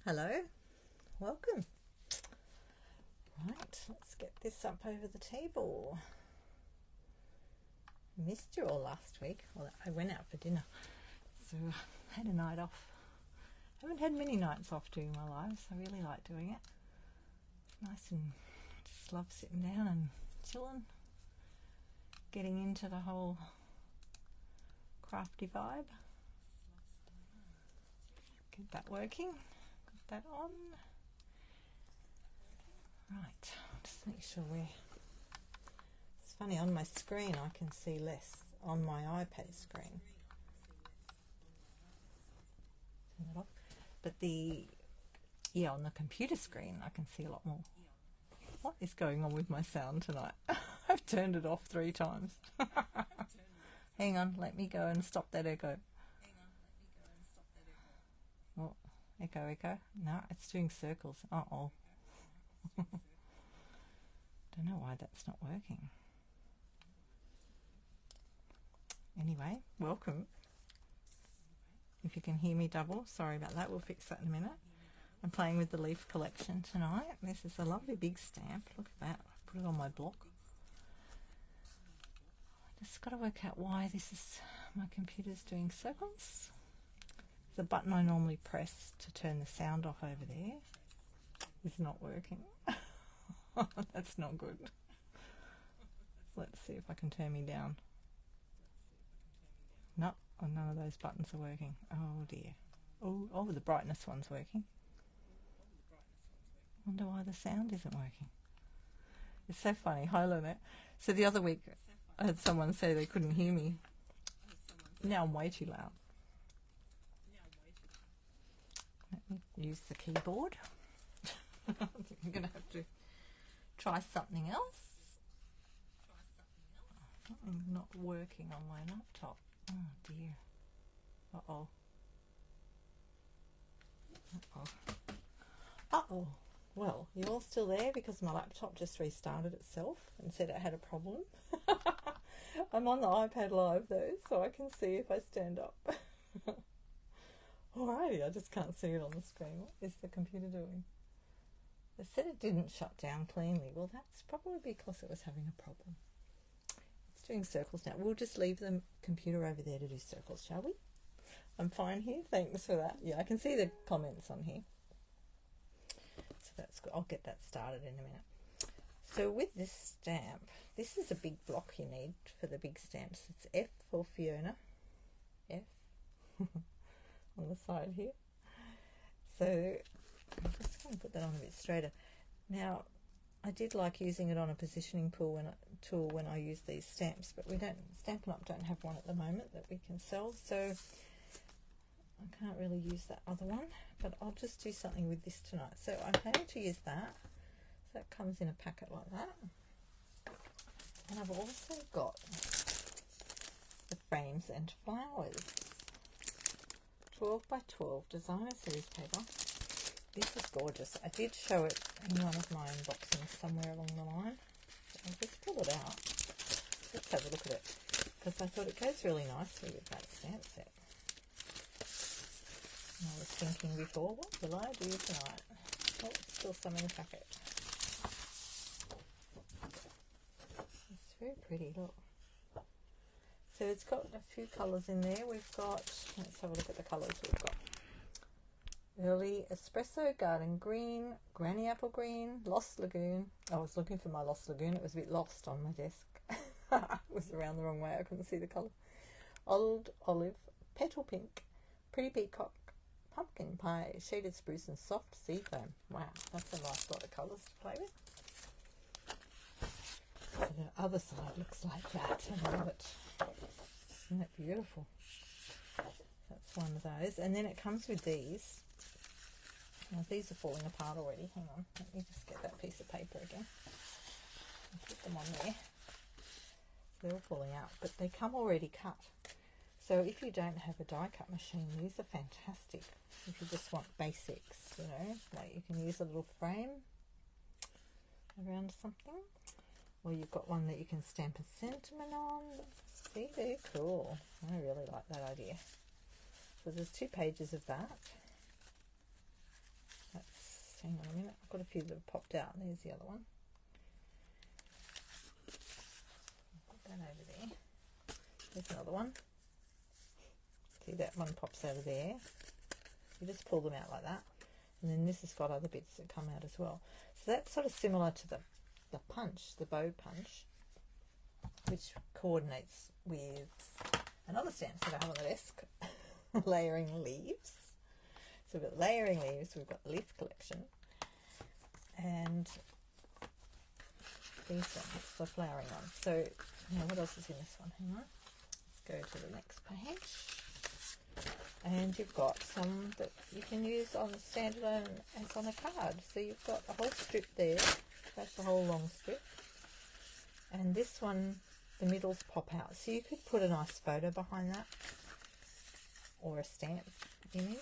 Hello, welcome. Right, let's get this up over the table. Missed you all last week. Well, I went out for dinner, so I had a night off. I haven't had many nights off doing my lives. I really like doing it. It's nice, and just love sitting down and chilling, getting into the whole crafty vibe. Get that working. Got that on. Right, just make sure it's funny, on my screen I can see less on my iPad screen. Turn that off. But on the computer screen I can see a lot more. What is going on with my sound tonight? I've turned it off 3 times. Hang on, let me go and stop that echo. Oh, echo. No, it's doing circles. Uh-oh. Don't know why that's not working. Anyway, welcome. If you can hear me double, sorry about that. We'll fix that in a minute. I'm playing with the leaf collection tonight. This is a lovely big stamp. Look at that. I put it on my block. I just got to work out why my computer's doing circles. The button I normally press to turn the sound off over there is not working. That's not good. Let's see if I can turn me down. No, none of those buttons are working. Oh dear. Oh, the brightness one's working. Wonder why the sound isn't working. It's so funny. Hi, Lynette. So the other week I had someone say they couldn't hear me. Now I'm way too loud. Let me use the keyboard. I think I'm going to have to try something else. Something not working on my laptop. Oh dear. Uh-oh. Well, you're all still there because my laptop just restarted itself and said it had a problem. I'm on the iPad Live though, so I can see if I stand up. Alrighty, I just can't see it on the screen. What is the computer doing? They said it didn't shut down cleanly. Well, that's probably because it was having a problem. It's doing circles now. We'll just leave the computer over there to do circles, shall we? I'm fine here. Thanks for that. Yeah, I can see the comments on here. So that's good. I'll get that started in a minute. So with this stamp, this is a big block you need for the big stamps. It's F for Fiona. F on the side here. So I'm just going to put that on a bit straighter. Now, I did like using it on a positioning tool when I use these stamps, but Stampin' Up don't have one at the moment that we can sell, so I can't really use that other one, but I'll just do something with this tonight. So I'm planning to use that. So it comes in a packet like that. And I've also got the frames and flowers. 12 by 12 designer series paper. This is gorgeous. I did show it in one of my unboxings somewhere along the line. I'll just pull it out. Let's have a look at it, because I thought it goes really nicely with that stamp set. And I was thinking before, what will I do tonight? Oh, still some in the packet. It's very pretty, look. So it's got a few colours in there. We've got, let's have a look at the colours we've got. Early Espresso, Garden Green, Granny Apple Green, Lost Lagoon. I was looking for my Lost Lagoon. It was a bit lost on my desk. It was around the wrong way. I couldn't see the colour. Old Olive, Petal Pink, Pretty Peacock, Pumpkin Pie, Shaded Spruce, and Soft Sea Foam. Wow, that's a nice lot of colours to play with. So the other side looks like that. I love it. Isn't that beautiful? That's one of those. And then it comes with these. Now these are falling apart already. Hang on. Let me just get that piece of paper again. I'll put them on there. They're all falling out. But they come already cut. So if you don't have a die cut machine, these are fantastic. If you just want basics, you know. Like you can use a little frame around something. Or you've got one that you can stamp a sentiment on. See, they're cool. I really like that idea. So there's 2 pages of that. Hang on a minute. I've got a few that have popped out. There's the other one. Put that over there. There's another one. See, that one pops out of there. You just pull them out like that. And then this has got other bits that come out as well. So that's sort of similar to the punch, the bow punch, which coordinates with another stamp that I have on the desk, layering leaves. So we've got layering leaves, we've got the leaf collection, and these ones, the flowering ones. So now what else is in this one? Hang on. Let's go to the next page. And you've got some that you can use on the standalone as on a card. So you've got a whole strip there. That's a whole long strip. And this one, the middles pop out. So you could put a nice photo behind that, or a stamp image.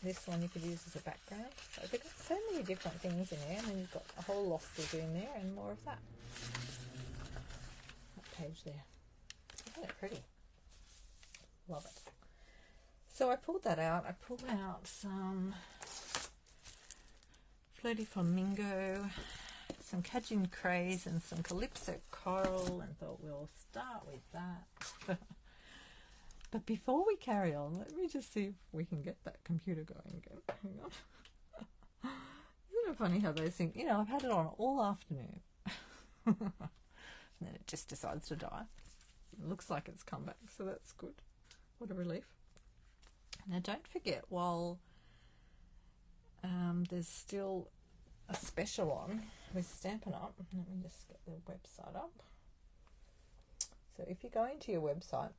This one you could use as a background. So they've got so many different things in there, and then you've got a whole lot to do in there and more of that. That page there. Isn't it pretty? Love it. So I pulled that out. I pulled out some Flirty Flamingo, some Cajun Craze, and some Calypso Coral, and thought we'll start with that. But before we carry on, let me just see if we can get that computer going again. Hang on. Isn't it funny how those things, you know, I've had it on all afternoon. And then it just decides to die. It looks like it's come back, so that's good. What a relief. Now don't forget, while there's still a special on with Stampin' Up, let me just get the website up. So if you go into your website,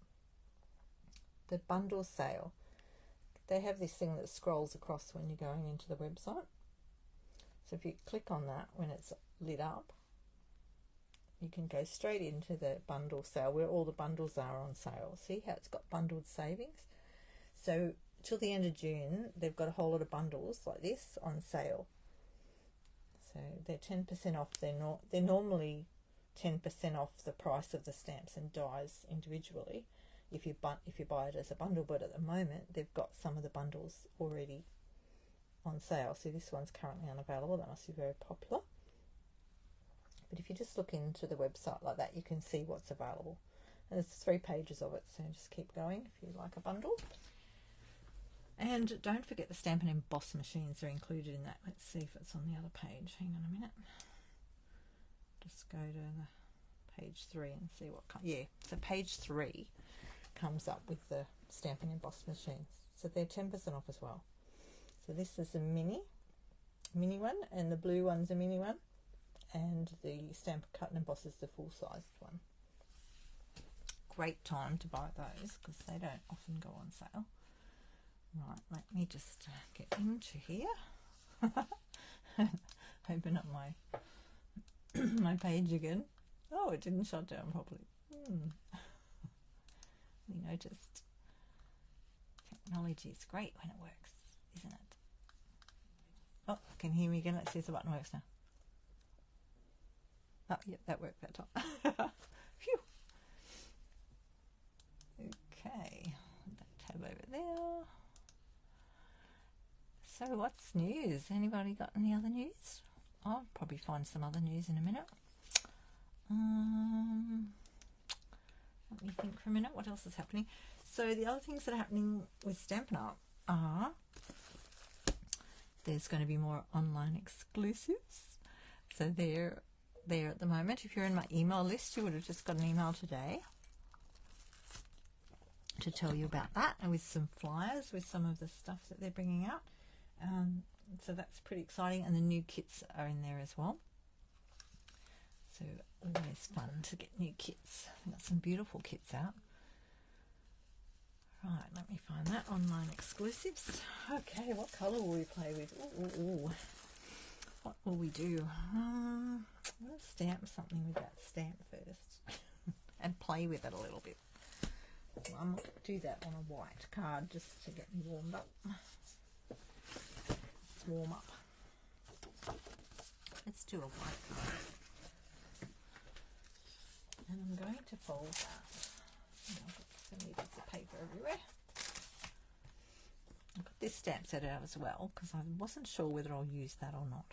the bundle sale, they have this thing that scrolls across when you're going into the website. So if you click on that when it's lit up, you can go straight into the bundle sale where all the bundles are on sale. See how it's got bundled savings? So till the end of June, they've got a whole lot of bundles like this on sale. So they're 10% off. They're normally 10% off the price of the stamps and dies individually if you buy it as a bundle. But at the moment, they've got some of the bundles already on sale. See, this one's currently unavailable. That must be very popular. But if you just look into the website like that, you can see what's available. And there's 3 pages of it, so just keep going if you like a bundle. And don't forget the Stampin' Emboss machines are included in that. Let's see if it's on the other page. Hang on a minute. Just go to the page 3 and see what comes. Yeah, so page 3 comes up with the Stampin' Emboss machines. So they're 10% off as well. So this is a mini one, and the blue one's a mini one, and the Stampin' Cut and Emboss is the full-sized one. Great time to buy those because they don't often go on sale. Right, let me just get into here. Open up my my page again. Oh, it didn't shut down properly. We noticed. Technology is great when it works, isn't it? Oh, I can hear me again. Let's see if the button works now. Oh, yep, that worked that time. Phew. Okay, that tab over there. So what's news? Anybody got any other news? I'll probably find some other news in a minute. Let me think for a minute. What else is happening? So the other things that are happening with Stampin' Up are there's going to be more online exclusives. So they're there at the moment. If you're in my email list, you would have just got an email today to tell you about that, and with some flyers with some of the stuff that they're bringing out. So that's pretty exciting, and the new kits are in there as well. So always fun to get new kits. We've got some beautiful kits out. Right, let me find that online exclusives. Okay, what colour will we play with? Ooh. What will we do? We'll stamp something with that stamp first and play with it a little bit. Well, I might do that on a white card just to get me warmed up. Let's warm up. Let's do a white card. And I'm going to fold that. I've got so many bits of paper everywhere. I've got this stamp set out as well because I wasn't sure whether I'll use that or not.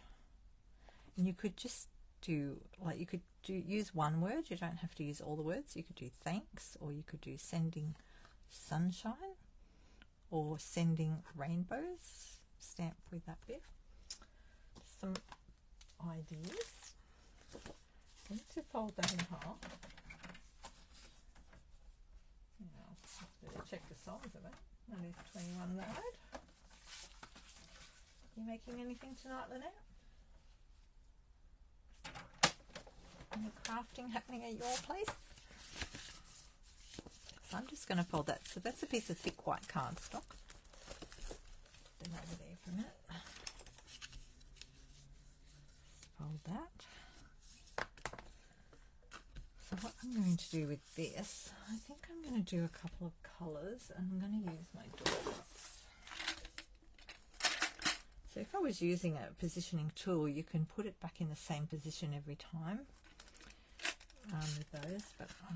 And you could just do, like, you could use one word. You don't have to use all the words. You could do thanks, or you could do sending sunshine, or sending rainbows. Stamp with that bit. Some ideas. I need to fold that in half. Now, better check the size of it. That is 21 wide. You making anything tonight, Lynette? Any crafting happening at your place? So I'm just going to fold that. So that's a piece of thick white cardstock. Put them over there for a minute. Fold that. So what I'm going to do with this, I think I'm going to do a couple of colours, and I'm going to use my doors. So if I was using a positioning tool, you can put it back in the same position every time with those, but I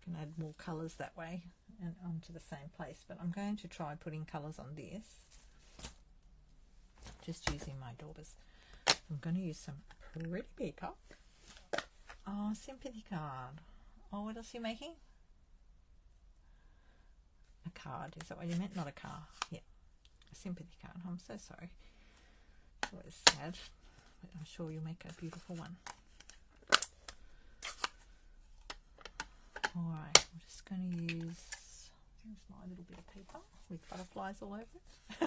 can add more colours that way and onto the same place. But I'm going to try putting colours on this, just using my daubers. I'm going to use some pretty peacock. Oh, sympathy card. Oh, what else are you making? A card. Is that what you meant? Not a car. Yeah, a sympathy card. I'm so sorry. It's always sad, but I'm sure you'll make a beautiful one. Alright, I'm just going to use, here's my little bit of paper with butterflies all over it.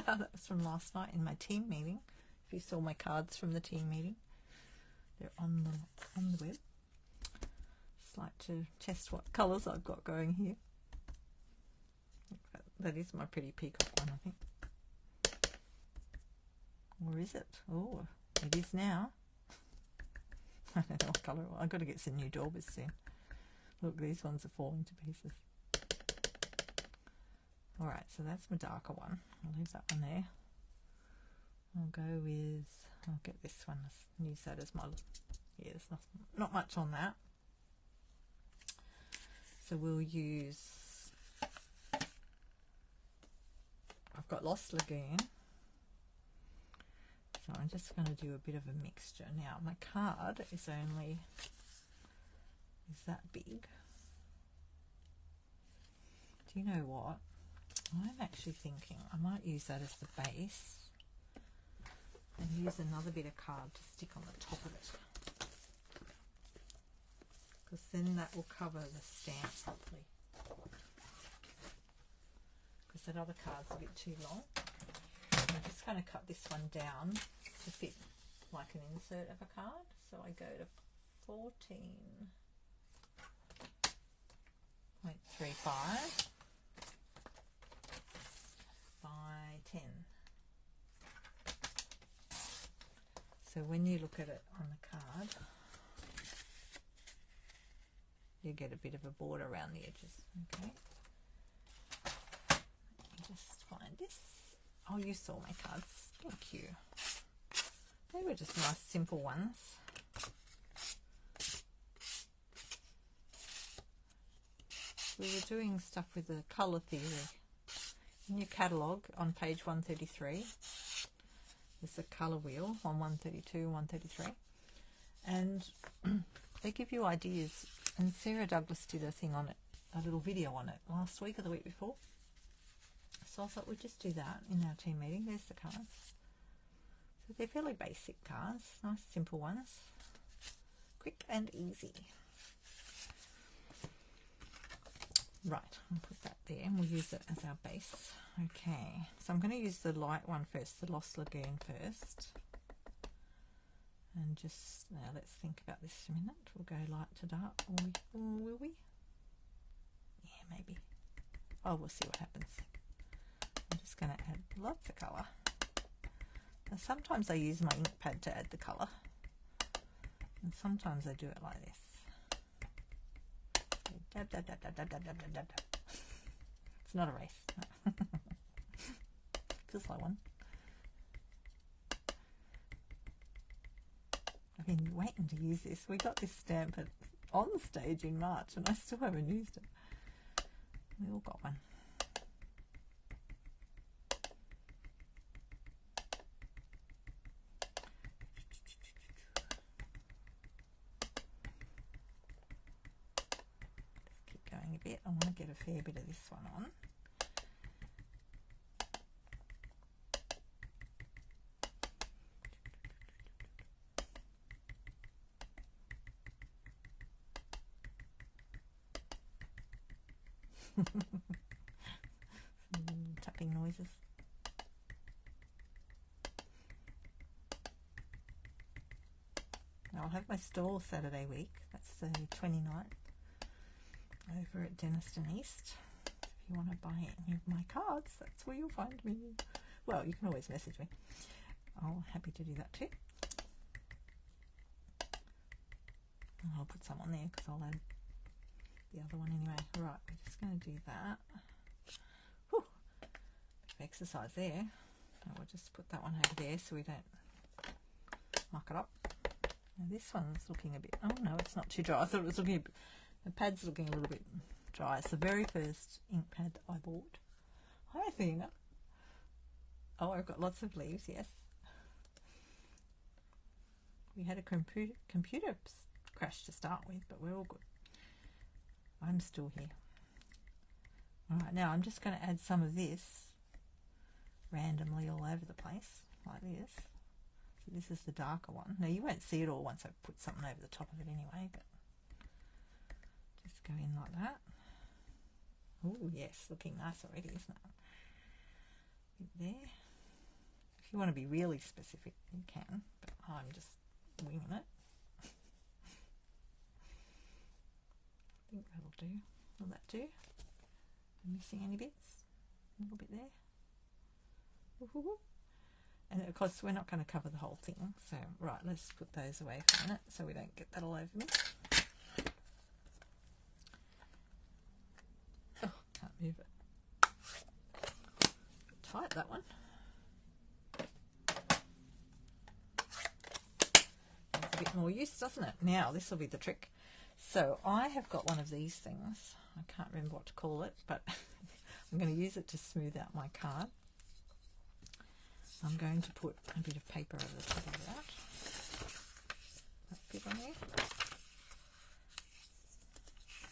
That was from last night in my team meeting. If you saw my cards from the team meeting, they're on the web. Just like to test what colours I've got going here. That is my pretty peacock one, I think. Or is it? Oh, it is now. I don't know what colour. I've got to get some new daubers soon. Look, these ones are falling to pieces. Alright, so that's my darker one. I'll leave that one there. I'll go with, I'll get this one, use that as my, yeah, there's not much on that. So we'll use, I've got Lost Lagoon. So I'm just going to do a bit of a mixture. Now my card is only, is that big? Do you know what? I'm actually thinking I might use that as the base and use another bit of card to stick on the top of it, because then that will cover the stamp properly, because that other card's a bit too long. I'm just going to cut this one down to fit like an insert of a card. So I go to 14.35 by 10. So when you look at it on the card, you get a bit of a border around the edges. Okay. Let me just find this. Oh, you saw my cards. Thank you. They were just nice, simple ones. We were doing stuff with the colour theory. In your catalogue on page 133, there's a colour wheel on 132 and 133. And they give you ideas. And Sarah Douglas did a thing on it, a little video on it last week or the week before. So I thought we'd just do that in our team meeting. There's the cards. So they're fairly basic cards, nice simple ones, quick and easy. Right, I'll put that there and we'll use it as our base. Okay, so I'm going to use the light one first, the Lost Lagoon first. And just, now let's think about this a minute. We'll go light to dark, or will we? Yeah, maybe. Oh, we'll see what happens. I'm just going to add lots of colour. Now, sometimes I use my ink pad to add the colour, and sometimes I do it like this. Dab, dab, dab, dab, dab, dab, dab, dab, dab. It's not a race. Feels like one. I've been waiting to use this. We got this stamp on the stage in March, and I still haven't used it. We all got one. bit. I want to get a fair bit of this one on. Some tapping noises. I'll have my stall Saturday week. That's the 29th over at Denniston East. If you want to buy any of my cards, that's where you'll find me. Well, you can always message me. I'm happy to do that too. And I'll put some on there because I'll add the other one anyway. Right, we're just going to do that. Whew. Bit of exercise there. And we'll just put that one over there so we don't muck it up. Now this one's looking a bit, oh no, it's not too dry. I thought it was looking a bit, the pad's looking a little bit dry. It's the very first ink pad I bought. Hi Fiona. Oh, I've got lots of leaves, yes. We had a computer crash to start with, but we're all good. I'm still here. Alright, now I'm just going to add some of this randomly all over the place, like this. So this is the darker one. Now you won't see it all once I put something over the top of it anyway, but just go in like that. Oh yes, looking nice already, isn't it? There. If you want to be really specific, you can, but I'm just winging it. I think that'll do. Will that do? Am I missing any bits? A little bit there. Woo-hoo-hoo. And of course we're not going to cover the whole thing, so right, let's put those away for a minute so we don't get that all over me. Oh, can't move it. Tight, that one. Needs a bit more use, doesn't it? Now this will be the trick. So I have got one of these things. I can't remember what to call it, but I'm going to use it to smooth out my card. I'm going to put a bit of paper over the top of that. That bit on there.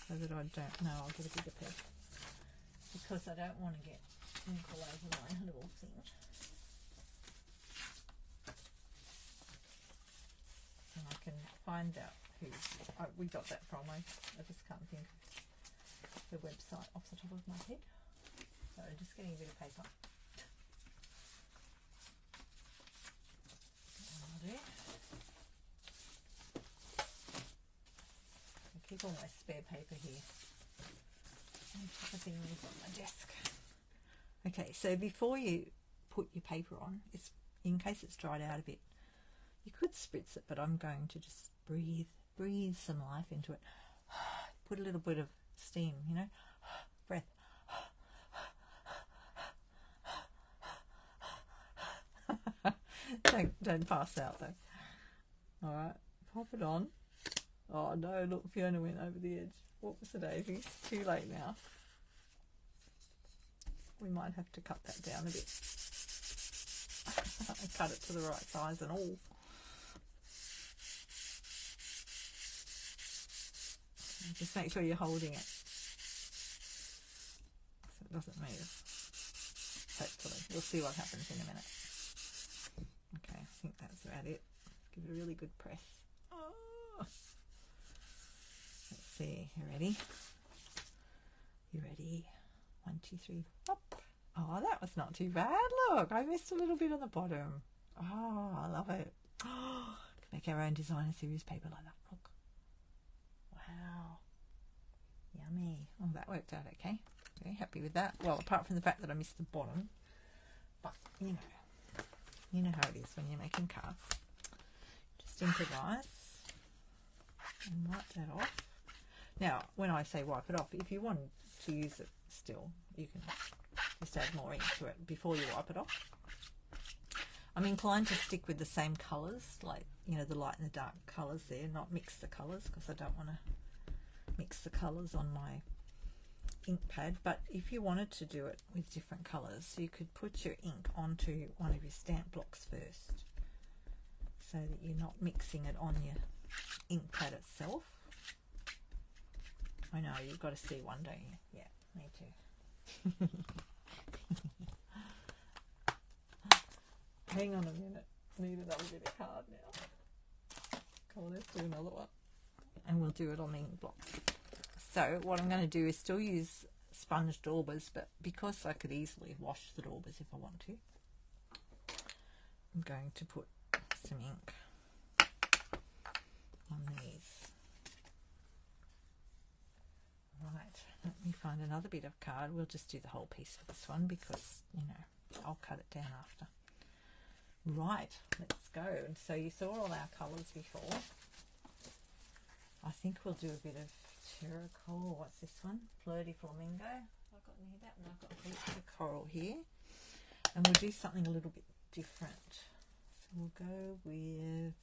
So that I don't know, I'll get a bigger piece. Because I don't want to get ink all over my little thing. And I can find out who we got that from. I just can't think of the website off the top of my head. So just getting a bit of paper. I keep all my spare paper here on top of things on my desk. Okay, so before you put your paper on, it's in case it's dried out a bit, you could spritz it, but I'm going to just breathe some life into it. Put a little bit of steam, you know, breath. Don't pass out though. Alright, pop it on. Oh no, look, Fiona went over the edge. Whoops a daisy, it's too late now. We might have to cut that down a bit. Cut it to the right size and all. Just make sure you're holding it so it doesn't move. Hopefully. We'll see what happens in a minute. Okay, I think that's about it. Give it a really good press. Oh. Let's see, you ready? You ready? 1, 2, 3, up. Oh, that was not too bad. Look, I missed a little bit on the bottom. Oh, I love it. Oh, can make our own designer series paper like that. Look. Wow. Yummy. Oh, that worked out okay. Very happy with that. Well, apart from the fact that I missed the bottom. But, you know how it is when you're making cards. Just improvise and wipe that off. Now, when I say wipe it off, if you want to use it still, you can just add more ink to it before you wipe it off. I'm inclined to stick with the same colours, like, you know, the light and the dark colours there, not mix the colours, because I don't want to mix the colours on my ink pad. But if you wanted to do it with different colours, you could put your ink onto one of your stamp blocks first, so that you're not mixing it on your ink pad itself. I know, you've got to see one, don't you? Yeah, me too. Hang on a minute. Need another bit of card now. Come on, let's do another one. And we'll do it on the ink block. So what I'm going to do is still use sponge daubers, but because I could easily wash the daubers if I want to, I'm going to put some ink on these. Right, let me find another bit of card. We'll just do the whole piece for this one because, you know, I'll cut it down after. Right, let's go. And so you saw all our colours before. I think we'll do a bit of terracotta. What's this one? Flirty Flamingo. I've got near that, and I've got a piece of coral here. And we'll do something a little bit different. So we'll go with,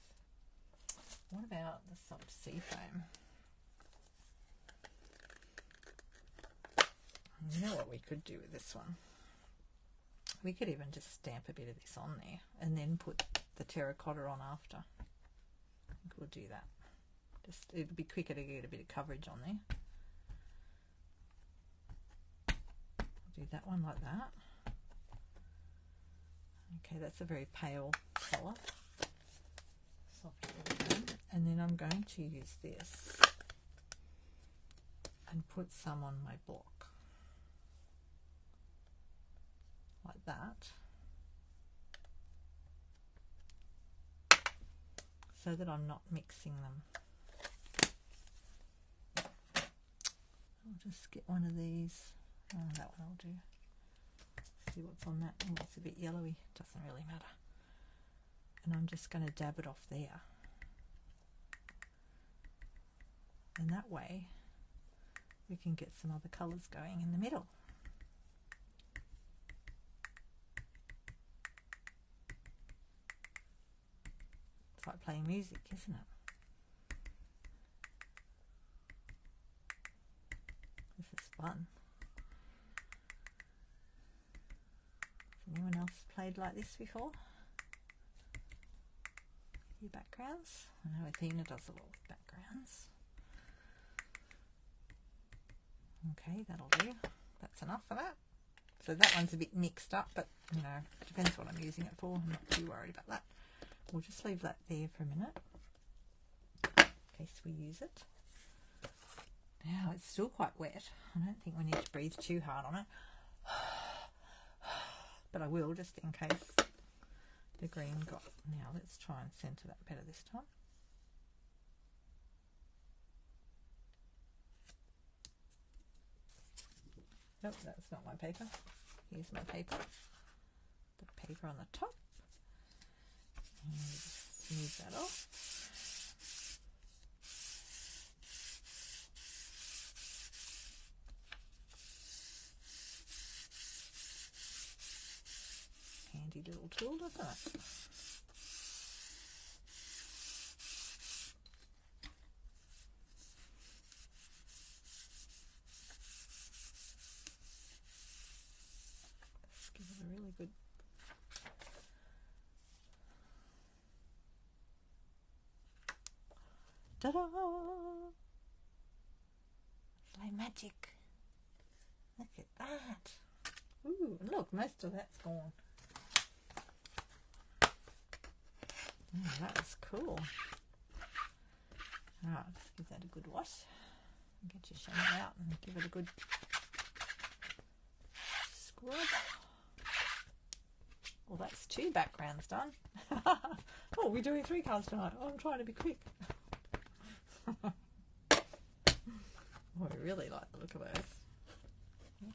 what about the soft sea foam? You know what we could do with this one? We could even just stamp a bit of this on there and then put the terracotta on after. I think we'll do that. Just, it'll be quicker to get a bit of coverage on there. I'll do that one like that. Okay, that's a very pale colour. Soft. And then I'm going to use this and put some on my block. Like that, so that I'm not mixing them. I'll just get one of these. Oh, that one I'll do. See what's on that. Oh, it's a bit yellowy. Doesn't really matter. And I'm just going to dab it off there. And that way we can get some other colours going in the middle. It's like playing music, isn't it? This is fun. Has anyone else played like this before? Your backgrounds? I know Athena does a lot with backgrounds. Okay, that'll do. That's enough for that. So that one's a bit mixed up, but you know, it depends what I'm using it for. I'm not too worried about that. We'll just leave that there for a minute in case we use it. Now it's still quite wet. I don't think we need to breathe too hard on it, but I will just in case the green got. Now let's try and centre that better this time. Nope, that's not my paper. Here's my paper. The paper on the top. And just smooth that off. Handy little tool, doesn't it? Let's give it a really good. Ta-da! It's like magic. Look at that. Ooh, look, most of that's gone. Oh, that was cool. Alright, just give that a good wash. Get your shimmer out and give it a good scrub. Well, that's 2 backgrounds done. Oh, we're doing 3 cards tonight. Oh, I'm trying to be quick. Oh, I really like the look of those.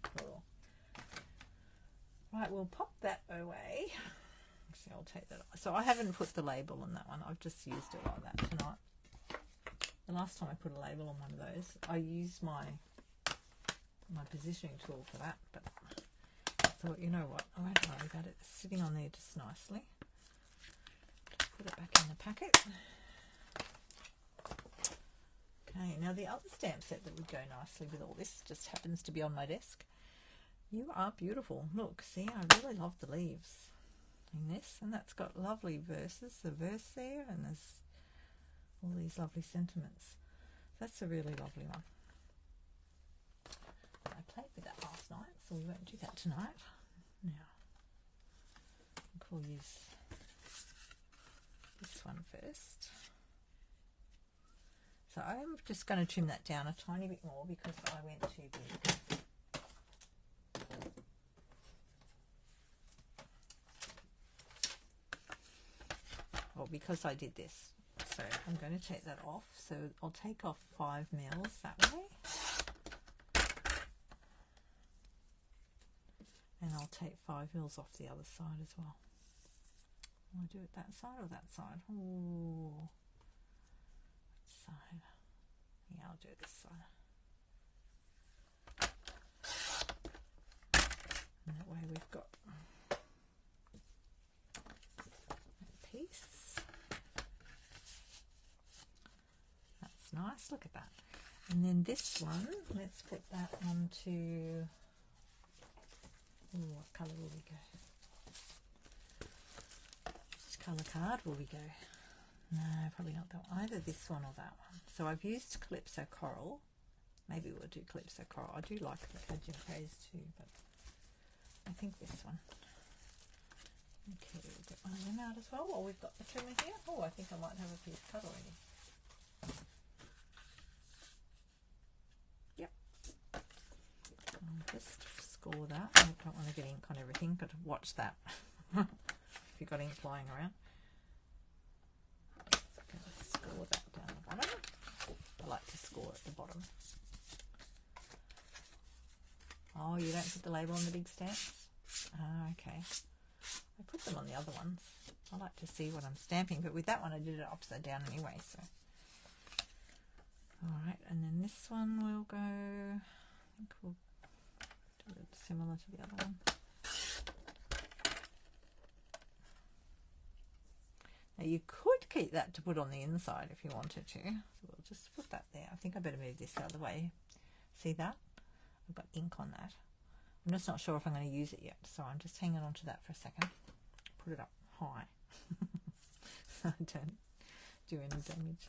Cool. Right, we'll pop that away. Actually, I'll take that off. So I haven't put the label on that one. I've just used it like that tonight. The last time I put a label on one of those, I used my positioning tool for that, but I thought, you know what, I won't worry about it. It's sitting on there just nicely. Just put it back in the packet. Okay, now the other stamp set that would go nicely with all this just happens to be on my desk. You are beautiful. Look, see, I really love the leaves in this, and that's got lovely verses, the verse there, and there's all these lovely sentiments. That's a really lovely one. played with that last night, so we won't do that tonight. Now, I think we'll use this one first. So I'm just going to trim that down a tiny bit more because I went too big. Well, because I did this. So I'm going to take that off. So I'll take off 5 mils that way. And I'll take 5 mils off the other side as well. Will I do it that side or that side? Oh, which side? Yeah, I'll do it this side. And that way we've got that piece. That's nice, look at that. And then this one, let's put that onto, what colour will we go? Which colour card will we go? No, probably not that one. Either this one or that one. So I've used Calypso Coral. Maybe we'll do Calypso Coral. I do like the Cajun Praise too, but I think this one. Okay, we'll get one of them out as well while we've got the trimmer here. Oh, I think I might have a piece cut already. Yep. I'll just score that. I don't want to get ink on everything, but watch that if you've got ink flying around. Score that down the bottom. I like to score at the bottom. Oh, you don't put the label on the big stamps? Ah, okay. I put them on the other ones. I like to see what I'm stamping, but with that one I did it upside down anyway, so. Alright, and then this one will go, I think we'll do it similar to the other one. Now you could keep that to put on the inside if you wanted to. So we'll just put that there. I think I better move this the other way. See that? I've got ink on that. I'm just not sure if I'm going to use it yet, so I'm just hanging on to that for a second. Put it up high so I don't do any damage.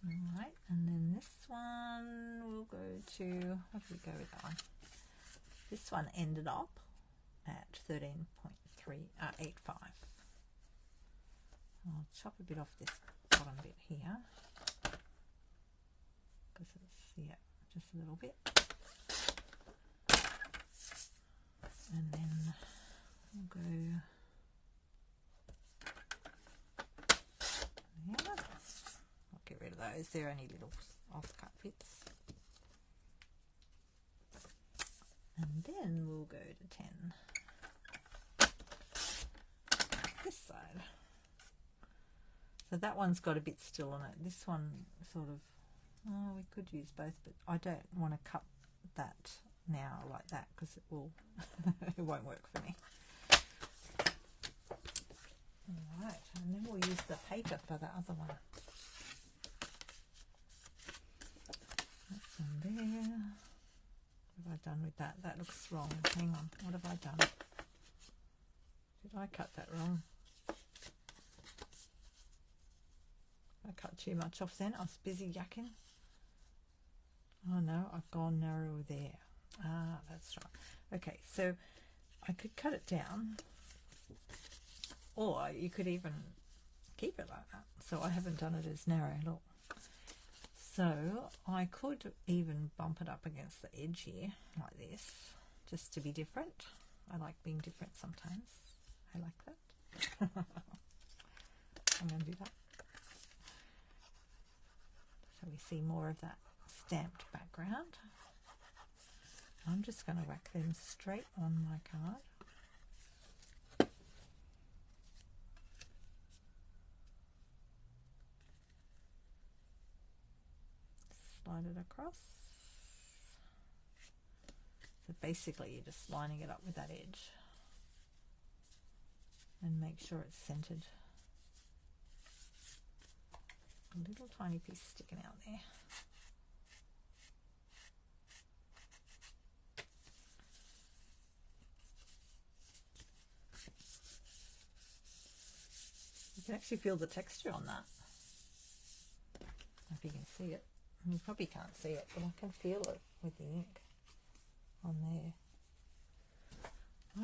Alright, and then this one will go to, what do we go with that one? This one ended up at 13.385. I'll chop a bit off this bottom bit here because it's, yeah, just a little bit. And then we'll go there. I'll get rid of those. They're only little off-cut bits. And then we'll go to 10. This side. So that one's got a bit still on it. This one sort of, oh, we could use both, but I don't want to cut that now like that because it will it won't work for me. Alright, and then we'll use the paper for the other one. That's in there. What have I done with that? That looks wrong. Hang on, what have I done? Did I cut that wrong? I cut too much off then. I was busy yakking. Oh no, I've gone narrow there. Ah, that's right. Okay, so I could cut it down, or you could even keep it like that. So I haven't done it as narrow, look. So I could even bump it up against the edge here, like this, just to be different. I like being different sometimes. I like that. I'm going to do that. So we see more of that stamped background. I'm just going to whack them straight on my card. Slide it across. So basically you're just lining it up with that edge and make sure it's centered. A little tiny piece sticking out there. You can actually feel the texture on that. If you can see it. You probably can't see it, but I can feel it with the ink on there.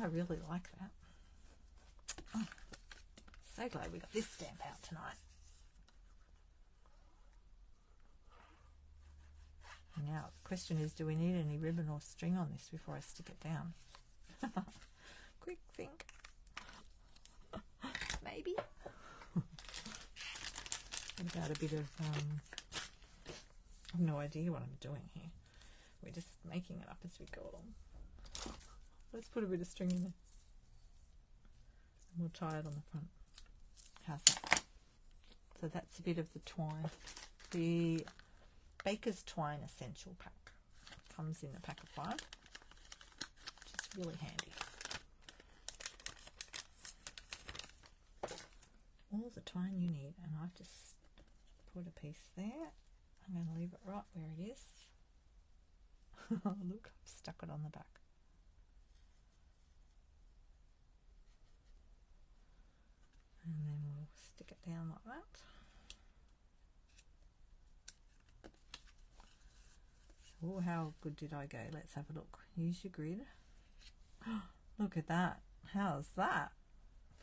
I really like that. Oh, so glad we got this stamp out tonight. Now the question is, do we need any ribbon or string on this before I stick it down? Quick think. Maybe. What about a bit of I have no idea what I'm doing here. We're just making it up as we go along. Let's put a bit of string in there. And we'll tie it on the front. How's that? So that's a bit of the twine. The Baker's Twine Essential Pack. Comes in a pack of 5, which is really handy. All the twine you need, and I've just put a piece there. I'm going to leave it right where it is. Look, I've stuck it on the back. And then we'll stick it down like that. Oh, how good did I go? Let's have a look. Use your grid. Look at that. How's that?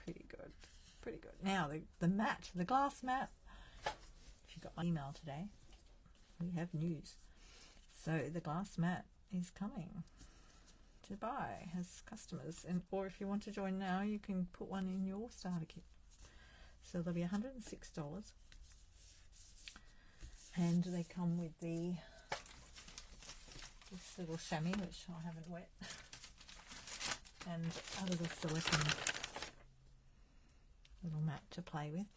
Pretty good. Pretty good. Now the mat, the glass mat. If you got my email today, we have news. So the glass mat is coming to buy as customers, and or if you want to join now, you can put one in your starter kit. So they'll be $106, and they come with this little chamois, which I haven't wet, and a little silicone little mat to play with,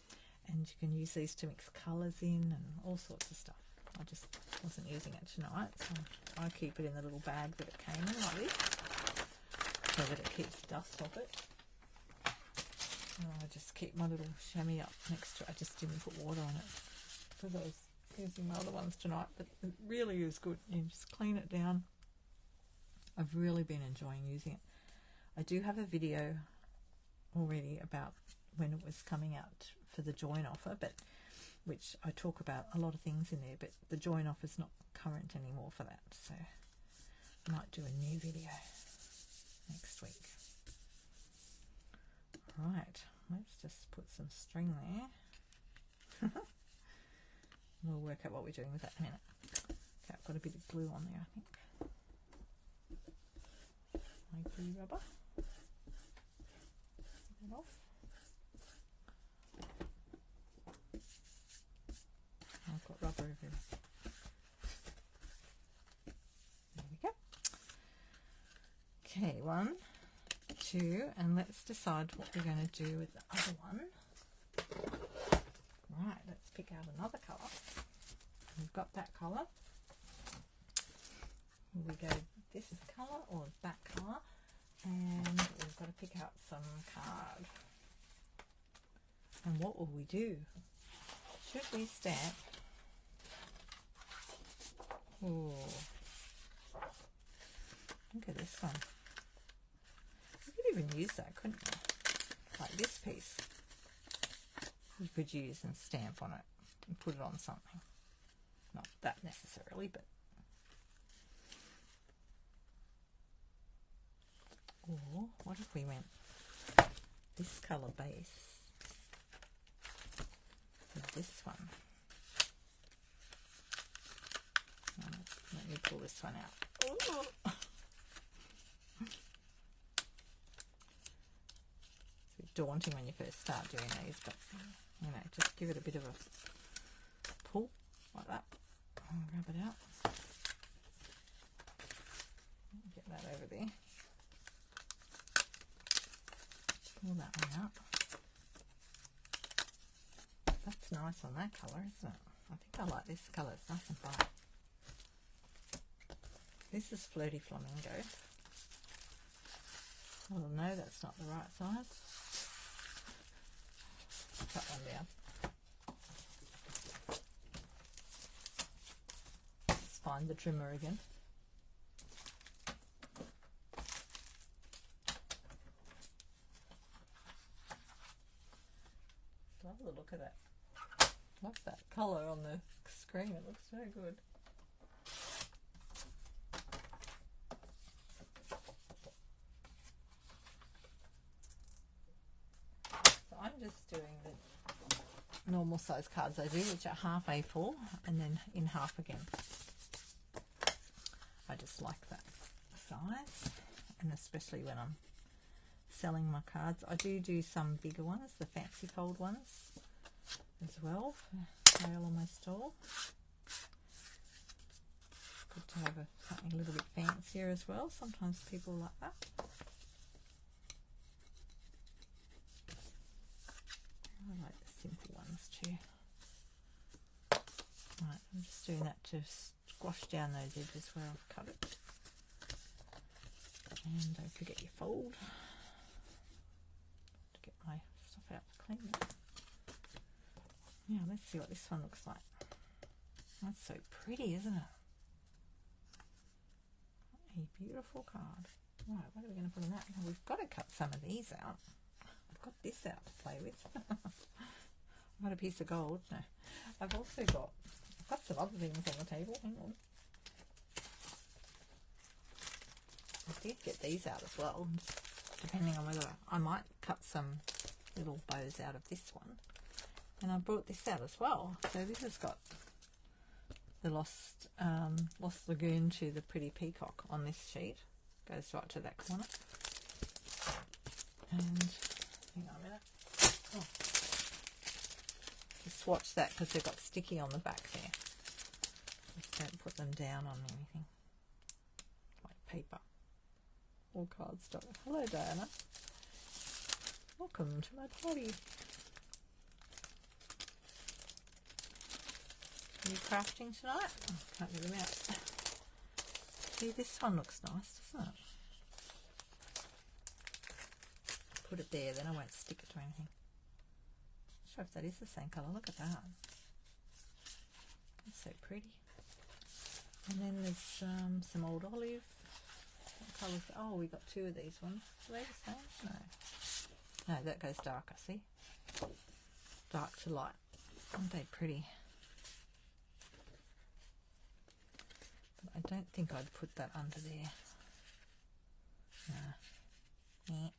and you can use these to mix colours in and all sorts of stuff. I just wasn't using it tonight, so I keep it in the little bag that it came in like this, so that it keeps dust off it. And I just keep my little chamois up next to it. I just didn't put water on it because I was using my other ones tonight, but it really is good. You just clean it down. I've really been enjoying using it. I do have a video already about when it was coming out for the join offer, but which I talk about a lot of things in there, but the join offer is not current anymore for that, so I might do a new video next week. Right, let's just put some string there. We'll work out what we're doing with that in a minute. Okay, I've got a bit of glue on there, I think. My glue rubber. Get that off. I've got rubber everywhere. There we go. Okay, 1, 2, and let's decide what we're going to do with the other one. Right, let's pick out another colour. We've got that colour. Will we go this colour or that colour? And we've got to pick out some card. And what will we do? Should we stamp? Oh, look at this one. You could even use that, couldn't you? Like this piece. You could use and stamp on it and put it on something. Not that necessarily, but. Or what if we went this colour base with this one? Let me pull this one out. Ooh. It's a bit daunting when you first start doing these, but you know, just give it a bit of a pull like that. And rub it out. Get that over there. Pull that one up. That's nice on that colour, isn't it? I think I like this colour. It's nice and bright. This is Flirty Flamingo. Oh no, that's not the right size. Cut one down. Let's find the trimmer again. Love the look of that. Love that colour on the screen. It looks so good. doing the normal size cards I do, which are half A4 and then in half again. I just like that size, and especially when I'm selling my cards. I do some bigger ones, the fancy fold ones as well for sale on my store. Good to have something a little bit fancier as well. Sometimes people like that. I like the simple ones too. Right, I'm just doing that to squash down those edges where I've cut it. And don't forget your fold. To get my stuff out to clean it. Now let's see what this one looks like. That's so pretty, isn't it? A beautiful card. Right, what are we going to put on that? Now we've got to cut some of these out. I've got this out to play with. I've got a piece of gold. No, I've also got some other things on the table. Hang on. I did get these out as well, depending on whether I might cut some little bows out of this one. And I brought this out as well. So this has got the Lost Lagoon to the Pretty Peacock on this sheet. Goes right to that corner. And hang on a minute. Oh. Just watch that because they've got sticky on the back there. Just don't put them down on anything. Like paper or cardstock. Hello Diana. Welcome to my party. Are you crafting tonight? Oh, can't get them out. See, this one looks nice, doesn't it? Put it there, then I won't stick it to anything. Not sure if that is the same colour. Look at that. That's so pretty. And then there's some old olive. What colours? Oh, we got two of these ones. Are they the same? No. No, that goes darker, see? Dark to light. Aren't they pretty? But I don't think I'd put that under there. No. Yeah.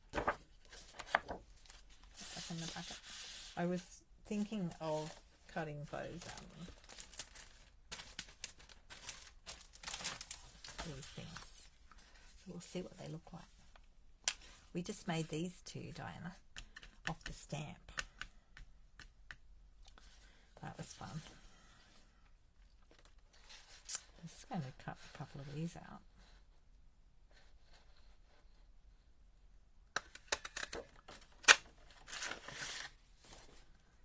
Back in the bucket. I was thinking of cutting those these things. So we'll see what they look like. We just made these two, Diana, off the stamp. That was fun. I'm just going to cut a couple of these out.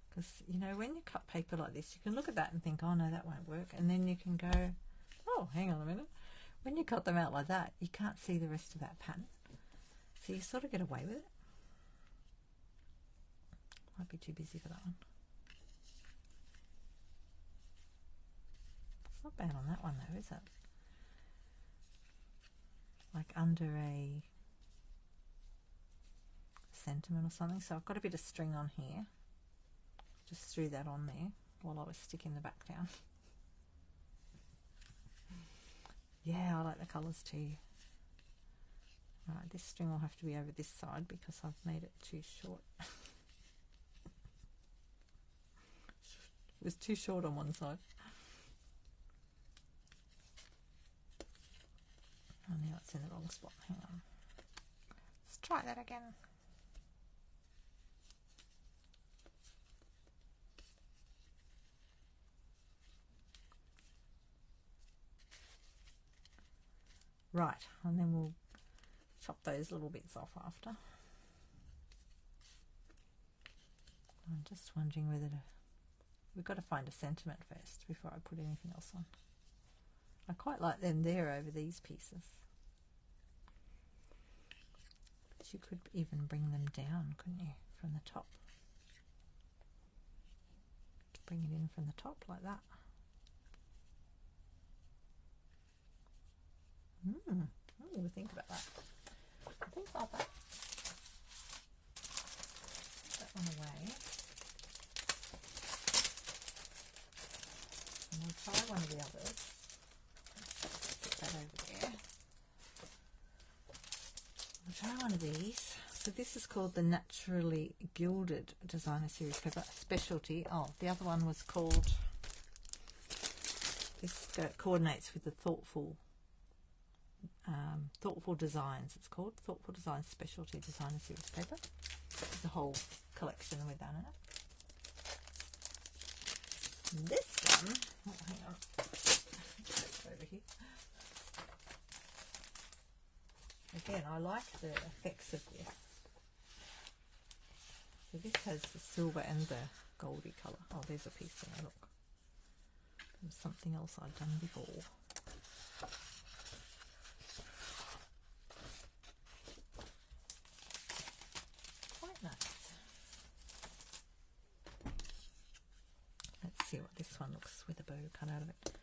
Because, you know, when you cut paper like this, you can look at that and think, oh no, that won't work. And then you can go, oh, hang on a minute. When you cut them out like that, you can't see the rest of that pattern. So you sort of get away with it. Might be too busy for that one. It's not bad on that one though, is it? Like under a sentiment or something. So I've got a bit of string on here. Just threw that on there while I was sticking the back down. Yeah, I like the colours too. Right, this string will have to be over this side because I've made it too short. It was too short on one side. Oh, now it's in the wrong spot. Hang on. Let's try that again. Right, and then we'll chop those little bits off after. I'm just wondering whether we've got to find a sentiment first before I put anything else on. I quite like them there over these pieces. But you could even bring them down, couldn't you, from the top? Bring it in from the top like that. I didn't even think about that. I think about that. Put that one away. And we'll try one of the others. Let's put that over there. We'll try one of these. So this is called the Naturally Gilded Designer Series paper, specialty. Oh, the other one was called, this coordinates with the Thoughtful Designs. It's called Thoughtful Designs Specialty Designer Series paper. There's a whole collection we've done in it. This one, oh, hang on, it's over here. Again, I like the effects of this. So this has the silver and the goldy colour. Oh, there's a piece there, look. From something else I've done before. Quite nice. Let's see what this one looks with a bow cut out of it. Not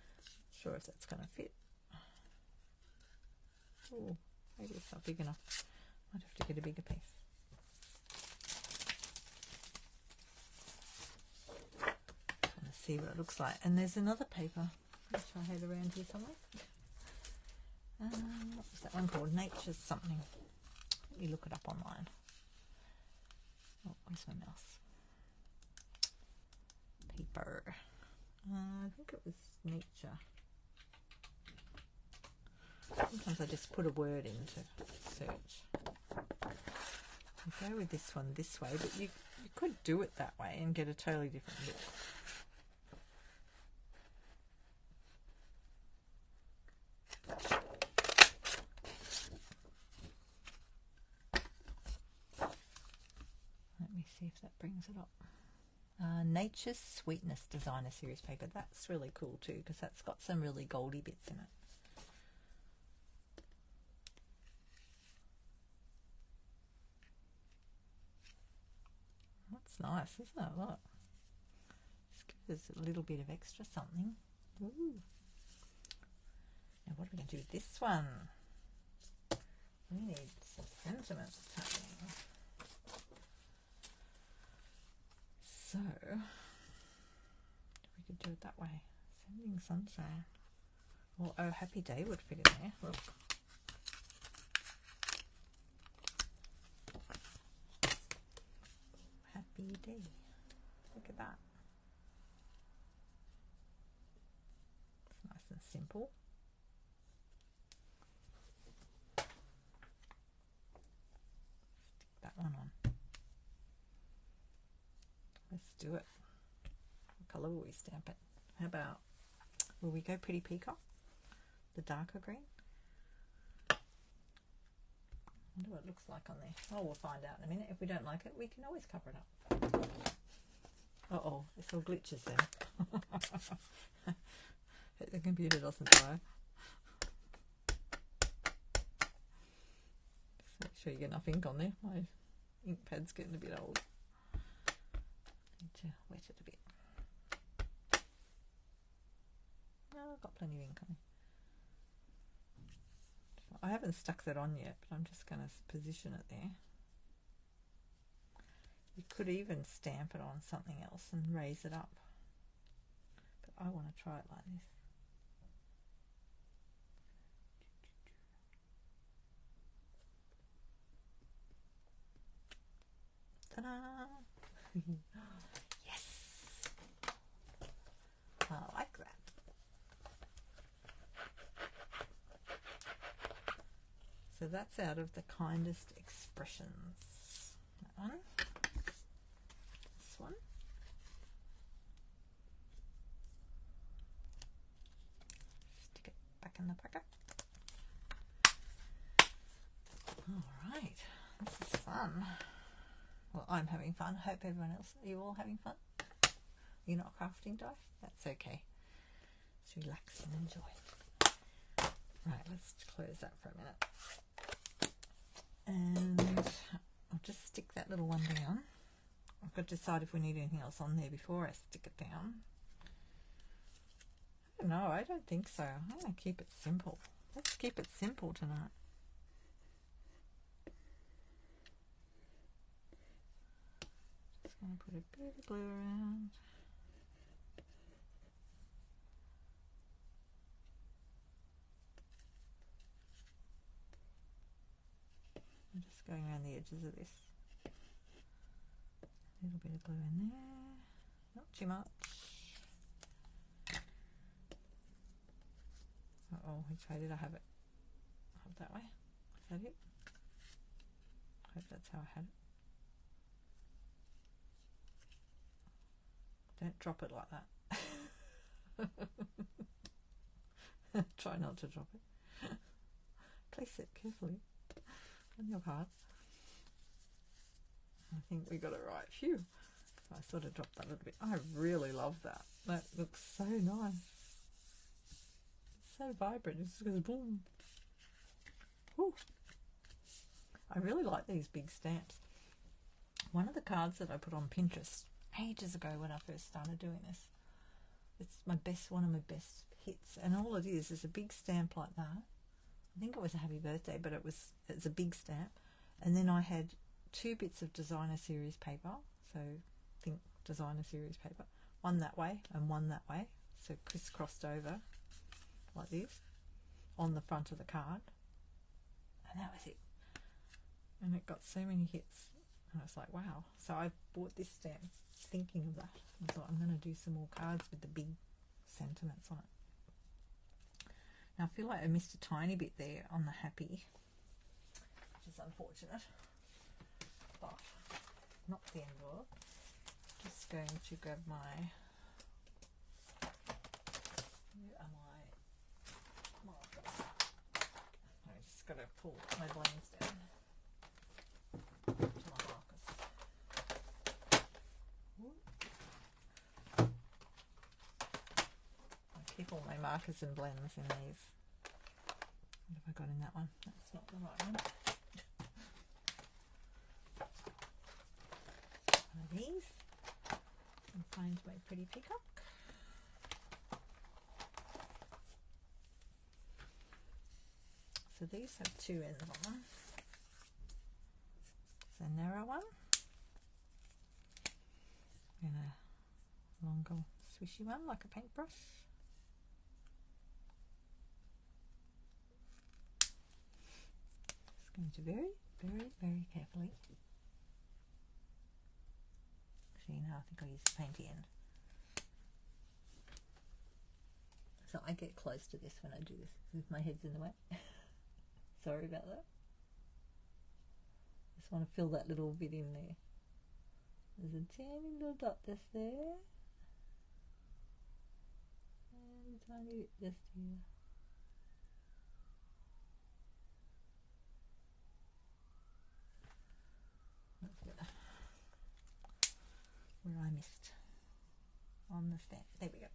sure if that's going to fit. Oh, maybe it's not big enough. Might have to get a bigger piece. See what it looks like. And there's another paper which I had around here somewhere. What was that one called? Nature's something. Let me look it up online. Oh, where's my mouse? Paper. I think it was Nature. Sometimes I just put a word into search. I'll go with this one this way, but you could do it that way and get a totally different look. See if that brings it up. Nature's Sweetness Designer Series paper. That's really cool too, because that's got some really goldy bits in it. That's nice, isn't it? Look. Just gives us a little bit of extra something. Ooh. Now what are we going to do with this one? We need some sentiment happening. So, we could do it that way. Sending sunshine. Or Oh Happy Day would fit in there. Look. Happy Day. Look at that. It's nice and simple. Stick that one on. Let's do it. What colour will we stamp it? How about, will we go Pretty Peacock? The darker green? I wonder what it looks like on there. Oh, we'll find out in a minute. If we don't like it, we can always cover it up. Uh-oh, it's all glitches then. Hope the computer doesn't die. Just make sure you get enough ink on there. My ink pad's getting a bit old. Need to wet it a bit. No, I've got plenty of ink on. I haven't stuck that on yet, but I'm just going to position it there. You could even stamp it on something else and raise it up. But I want to try it like this. Ta-da! Yes! I like that. So that's out of The Kindest Expressions. That one. This one. Stick it back in the packet. Alright, this is fun. Well, I'm having fun. Hope everyone else, are you all having fun? You're not crafting, Di? That's okay. Just relax and enjoy. Right, let's close that for a minute. And I'll just stick that little one down. I've got to decide if we need anything else on there before I stick it down. I don't know, I don't think so. I'm going to keep it simple. Let's keep it simple tonight. Just going to put a bit of glue around. I'm just Just going around the edges of this. A little bit of glue in there, not too much. Uh-oh, which way did I have it? Hold that way. Is that it? I hope that's how I had it. Don't drop it like that. Try not to drop it. Place it carefully on your card. I think we got it right. Phew. So I sort of dropped that a little bit. I really love that. That looks so nice. It's so vibrant. It just goes boom. Whew. I really like these big stamps. One of the cards that I put on Pinterest ages ago when I first started doing this, it's one of my best hits, and all it is a big stamp like that. I think it was a happy birthday, but it's a big stamp, and then I had 2 bits of designer series paper, so think designer series paper, one that way and one that way, so crisscrossed over like this on the front of the card, and that was it. And it got so many hits, and I was like, wow. So I bought this stamp thinking of that. I thought I'm going to do some more cards with the big sentiments on it. Now I feel like I missed a tiny bit there on the happy, which is unfortunate, but not the end of it. Just going to grab my, where are my markers? I just got to pull my blinds down to my markers. I keep all my markers and blends in these. What have I got in that one? That's not the right one. One of these. And find my pretty peacock. So these have 2 ends on them. It's a narrow one and a longer swishy one like a paintbrush. Just going to very carefully. Actually, no, I think I'll use the painty end. So I get close to this when I do this, if my head's in the way. Sorry about that. Just want to fill that little bit in there. There's a tiny little dot just there. And a tiny bit just here. That's better. Where I missed on the stamp. There we go.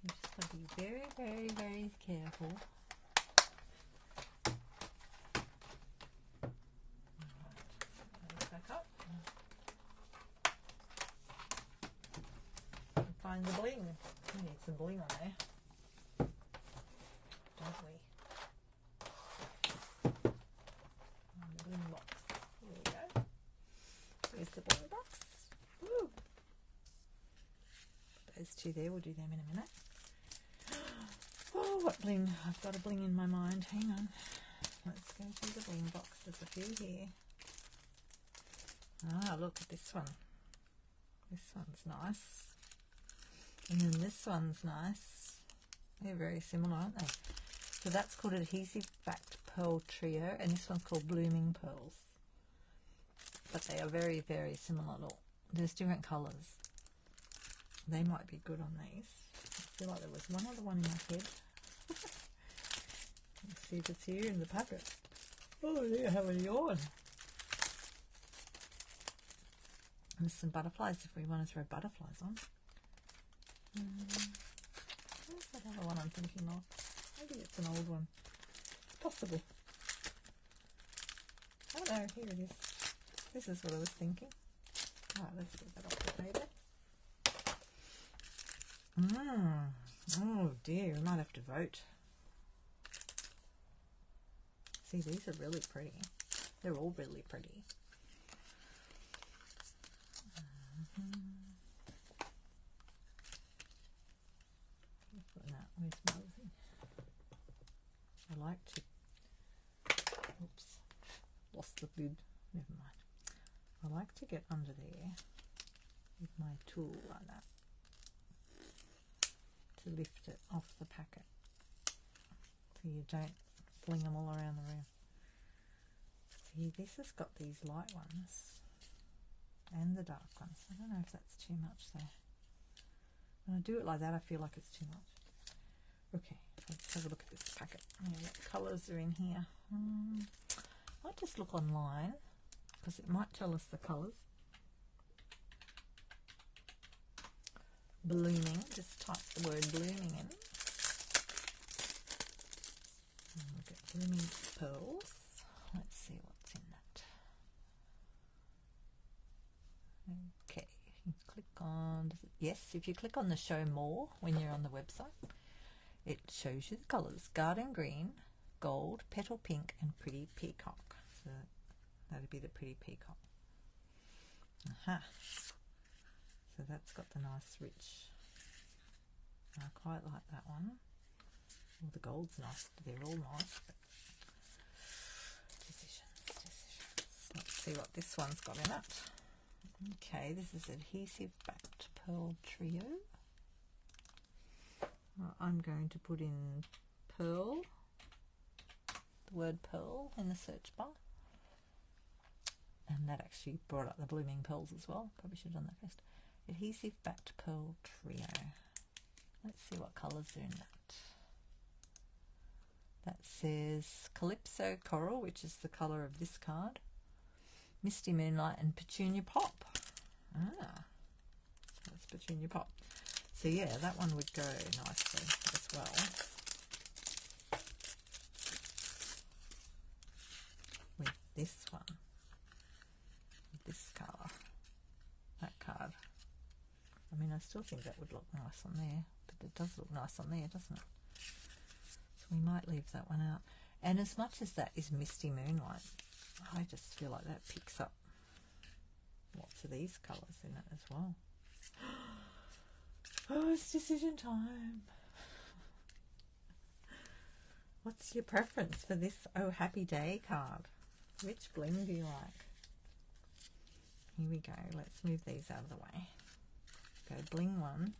You just got to be very careful. Back up. And find the bling. We need some bling on there, don't we? And the bling box. There we go. There's the bling box. Woo. Those 2 there, we'll do them in a minute. Oh, what bling? I've got a bling in my mind. Hang on. Let's go through the bling box. There's a few here. Ah, look at this one. This one's nice. And then this one's nice. They're very similar, aren't they? So that's called Adhesive Backed Pearl Trio, and this one's called Blooming Pearls. But they are very similar. Look, there's different colours. They might be good on these. I feel like there was one other one in my head. Let's see if it's here in the packet. Oh, yeah, have a yawn. There's some butterflies if we want to throw butterflies on. Where's that other one I'm thinking of? Maybe it's an old one. Possible. Oh no, here it is. This is what I was thinking. Alright, let's get that off the table. Oh dear, I might have to vote. See, these are really pretty. They're all really pretty. Where's my thing? I like to, oops, the lid. Never mind. I like to get under there with my tool like that to lift it off the packet so you don't fling them all around the room. See, this has got these light ones and the dark ones. I don't know if that's too much though. When I do it like that, I feel like it's too much. Okay, let's have a look at this packet. What colours are in here? I might just look online because it might tell us the colours. Blooming, just type the word blooming in. And look at blooming pearls. Let's see what's in that. Okay, you click on, yes, if you click on the show more when you're on the website, it shows you the colours: garden green, gold, petal pink, and pretty peacock. So that'd be the pretty peacock. Aha. So that's got the nice rich. I quite like that one. Well, the gold's nice. They're all nice. But decisions. Let's see what this one's got in it. Okay, this is adhesive backed pearl trio. I'm going to put in pearl, the word pearl in the search bar. And that actually brought up the blooming pearls as well. Probably should have done that first. Adhesive backed pearl trio. Let's see what colours are in that. That says Calypso Coral, which is the colour of this card. Misty Moonlight and Petunia Pop. Ah, that's Petunia Pop. So yeah, that one would go nicely as well with this one, this colour, that card. I mean, I still think that would look nice on there, but it does look nice on there, doesn't it? So we might leave that one out. And as much as that is Misty Moonlight, I just feel like that picks up lots of these colours in it as well. Oh, it's decision time. What's your preference for this Oh Happy Day card? Which bling do you like? Here we go. Let's move these out of the way. Go bling 1.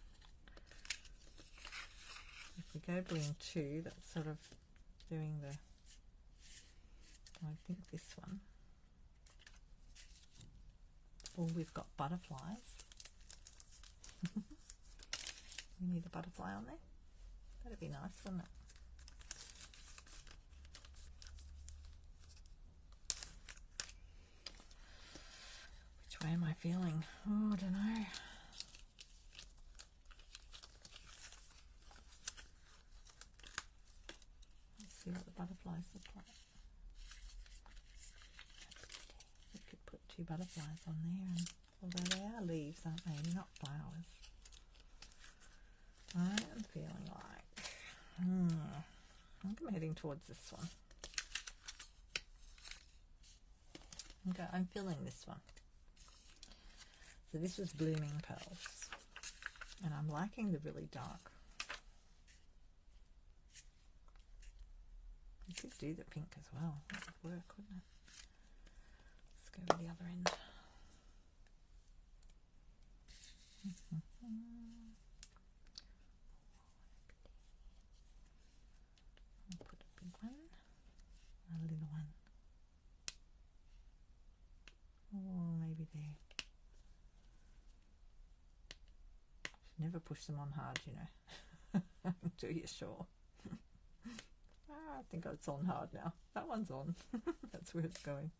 If we go bling 2, that's sort of doing the, I think this one. Oh, we've got butterflies. We need a butterfly on there. That'd be nice, wouldn't it? Which way am I feeling? Oh, I don't know. Let's see what the butterflies look like. We could put 2 butterflies on there, and although they are leaves, aren't they? They're not flowers. I am feeling like I think I'm heading towards this one. Okay, I'm feeling this one. So this was Blooming Pearls, and I'm liking the really dark. You could do the pink as well. That would work, wouldn't it? Let's go to the other end. I'll put a big one, a little one. Oh, maybe there. Should never push them on hard, you know, until you're sure. I think it's on hard now. That one's on. That's where it's going.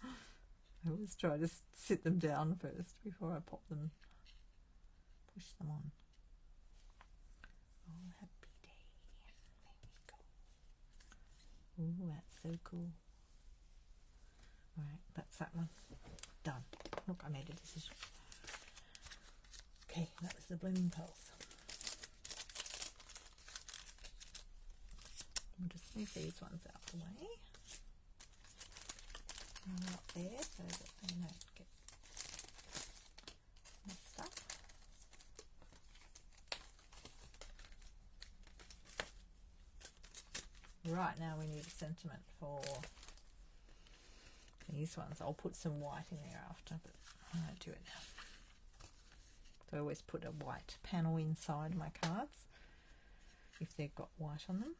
I always try to sit them down first before I pop them, push them on. Oh, happy day. There we go. Oh, that's so cool. Alright, that's that one. Done. Look, I made a decision. Okay, that was the Blooming Pearls. We'll just move these ones out the way. And up there so that they don't get messed up. Right, now we need a sentiment for these ones. I'll put some white in there after, but I won't do it now. So I always put a white panel inside my cards if they've got white on them.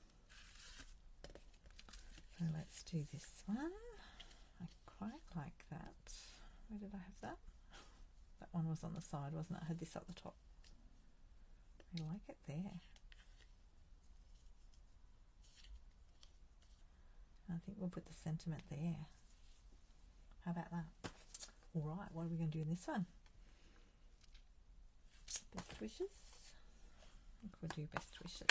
So let's do this one. I quite like that. Where did I have that? That one was on the side, wasn't it? I had this up the top. I like it there. I think we'll put the sentiment there. How about that? All right, what are we going to do in this one? Best wishes. I think we'll do best wishes.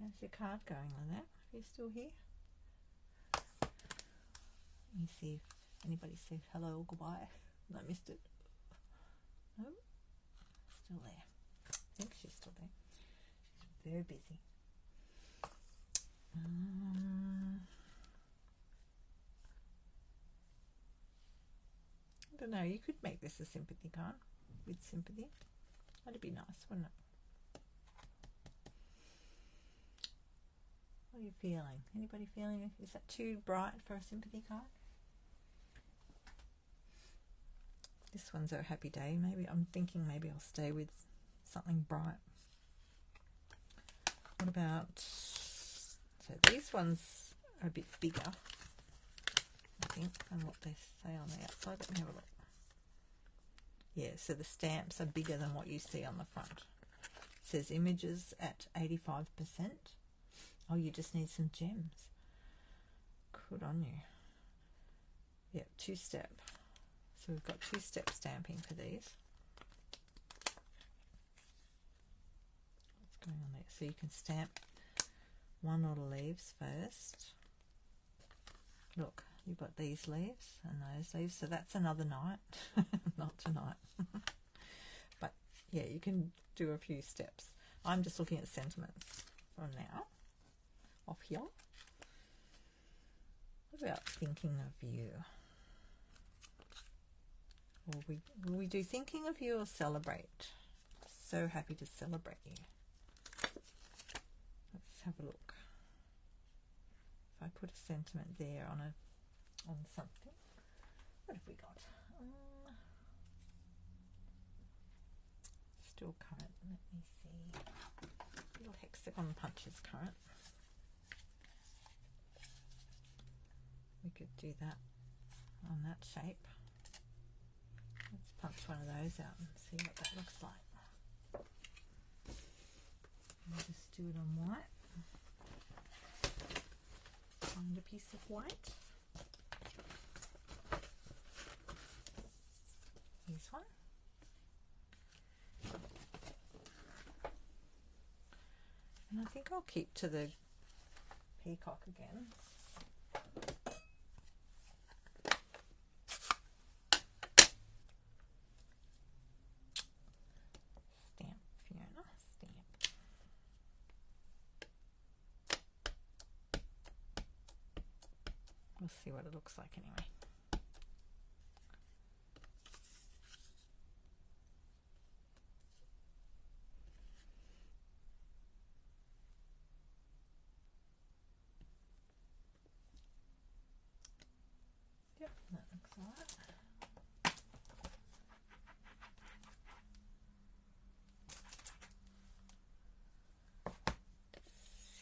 How's your card going, Lynette? Are you still here? Let me see if anybody said hello or goodbye. I missed it. No? Still there. I think she's still there. She's very busy. I don't know, you could make this a sympathy card with sympathy. That'd be nice, wouldn't it? What are you feeling? Anybody feeling it? Is that too bright for a sympathy card? This one's a happy day. Maybe I'm thinking maybe I'll stay with something bright. What about, so these ones are a bit bigger, I think, than what they say on the outside. Let me have a look. Yeah, so the stamps are bigger than what you see on the front. It says images at 85%. Oh, you just need some gems. Good on you. Yep, two-step. So we've got two-step stamping for these. What's going on there? So you can stamp one lot of leaves first. Look, you've got these leaves and those leaves. So that's another night. Not tonight. But yeah, you can do a few steps. I'm just looking at sentiments for now. Off here. What about thinking of you? Will we do thinking of you or celebrate? So happy to celebrate you. Let's have a look. If I put a sentiment there on something, what have we got? Still current. Let me see. Little hexagon punches current. We could do that on that shape. Let's punch one of those out and see what that looks like. I'll just do it on white. Find a piece of white. Here's one. And I think I'll keep to the peacock again. Stamp, Fiona, stamp. We'll see what it looks like anyway. Yep, that looks alright.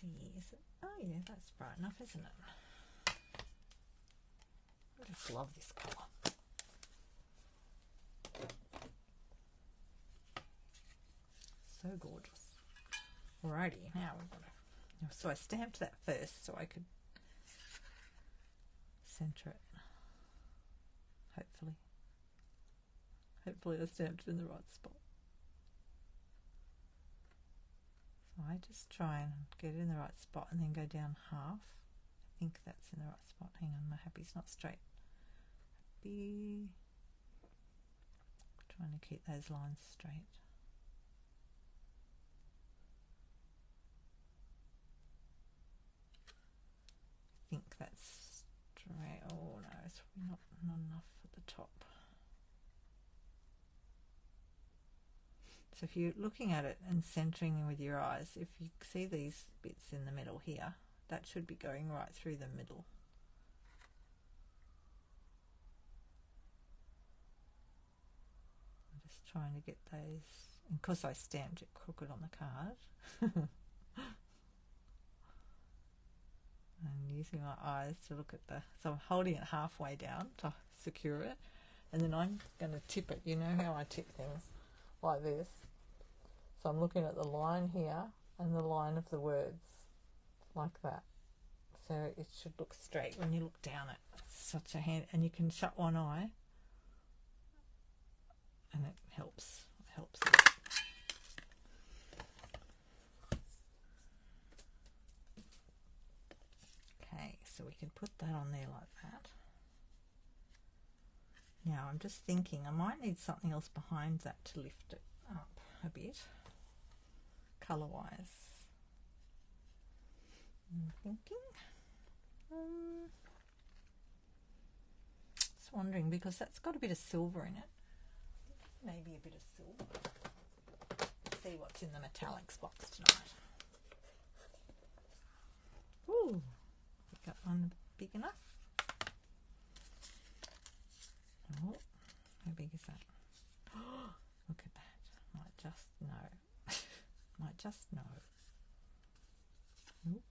See, is it? Oh yeah, that's bright enough, isn't it? I just love this colour. So gorgeous. Alrighty, now we've got to. So I stamped that first so I could centre it. Hopefully. Hopefully I stamped it in the right spot. So I just try and get it in the right spot and then go down half. I think that's in the right spot. Hang on, my happy's not straight. Happy. Trying to keep those lines straight. I think that's straight. Oh no, it's probably not enough at the top. So if you're looking at it and centering with your eyes, if you see these bits in the middle here, that should be going right through the middle. I'm just trying to get those, and because I stamped it crooked on the card. I'm using my eyes to look at the, so I'm holding it halfway down to secure it, and then I'm going to tip it. You know how I tip things like this. So I'm looking at the line here and the line of the words like that. So it should look straight when you look down it. It's such a hand, and you can shut one eye and it helps. It helps. Okay, so we can put that on there like that. Now I'm just thinking I might need something else behind that to lift it up a bit, colour-wise. I'm thinking. Just wondering, because that's got a bit of silver in it. Maybe a bit of silver. Let's see what's in the metallics box tonight. Ooh, we got one big enough. Oh, how big is that? Oh, look at that. Might just know. Might just know. Ooh.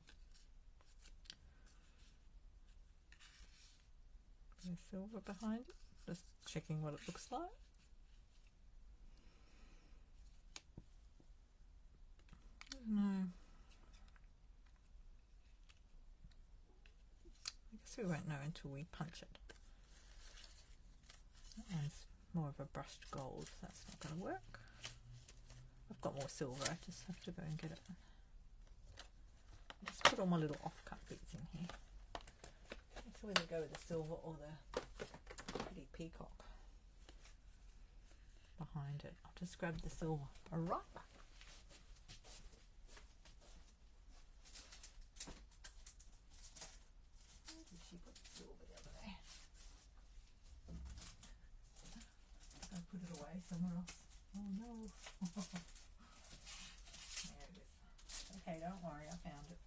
There's silver behind it. Just checking what it looks like. I don't know. I guess we won't know until we punch it. That one's more of a brushed gold, so that's not going to work. I've got more silver, I just have to go and get it. I'll just put all my little off-cut bits in here. So whether go with the silver or the pretty peacock behind it. I'll just grab the silver. All right. Where did she put the silver the other day? I put it away somewhere else. Oh no. There it is. Okay, don't worry, I found it.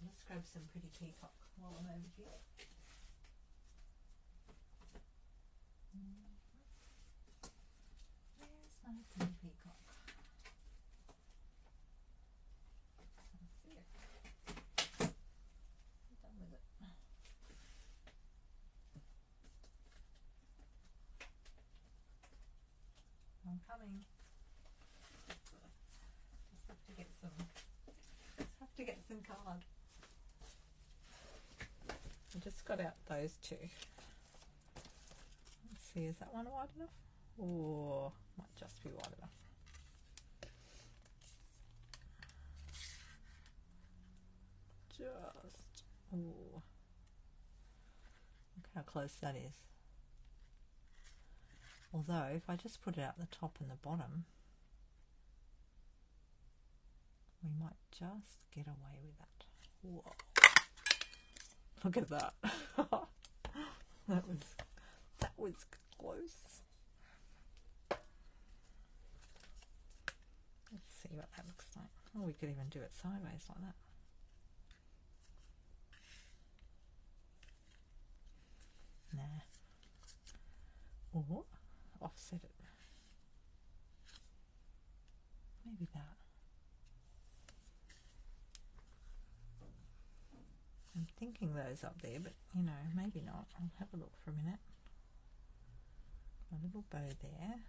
Let's grab some pretty peacock while I'm over here. Where's my pretty peacock? Let's see it. I'm done with it. I'm coming. Just have to get some card. I just got out those two. Let's see, is that one wide enough? Or might just be wide enough. Just, ooh. Look how close that is. Although, if I just put it out the top and the bottom, we might just get away with that. Whoa. Look at that. that was close. Let's see what that looks like. Oh, we could even do it sideways like that. Nah. Or offset it. Maybe that. I'm thinking those up there, but you know, maybe not. I'll have a look for a minute. A little bow there.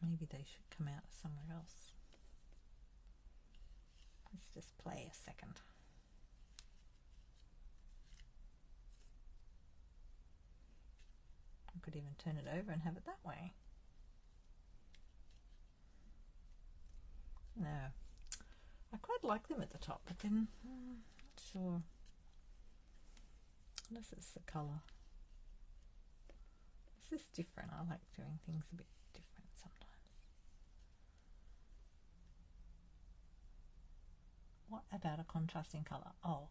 Maybe they should come out somewhere else. Let's just play a second. I could even turn it over and have it that way. No. I quite like them at the top, but then not sure. Unless it's the colour. This is different. I like doing things a bit different sometimes. What about a contrasting colour? Oh,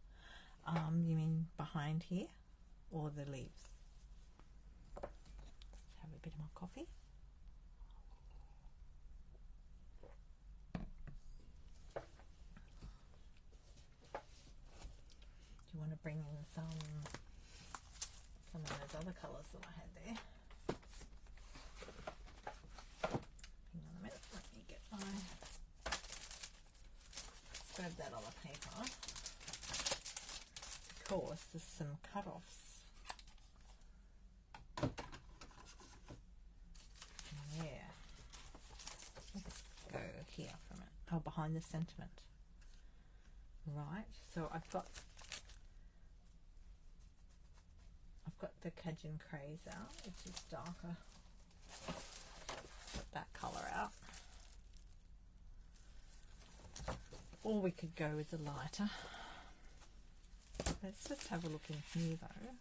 you mean behind here or the leaves? a bit of my coffee. Do you want to bring in some of those other colours that I had there? Hang on a minute, let me get my, grab that other paper, because there's some cut-offs. Yeah, let's go here from it. Oh, behind the sentiment. Right, so I've got the Cajun Craze out, which is darker. Put that colour out. Or we could go with the lighter. Let's just have a look in here though.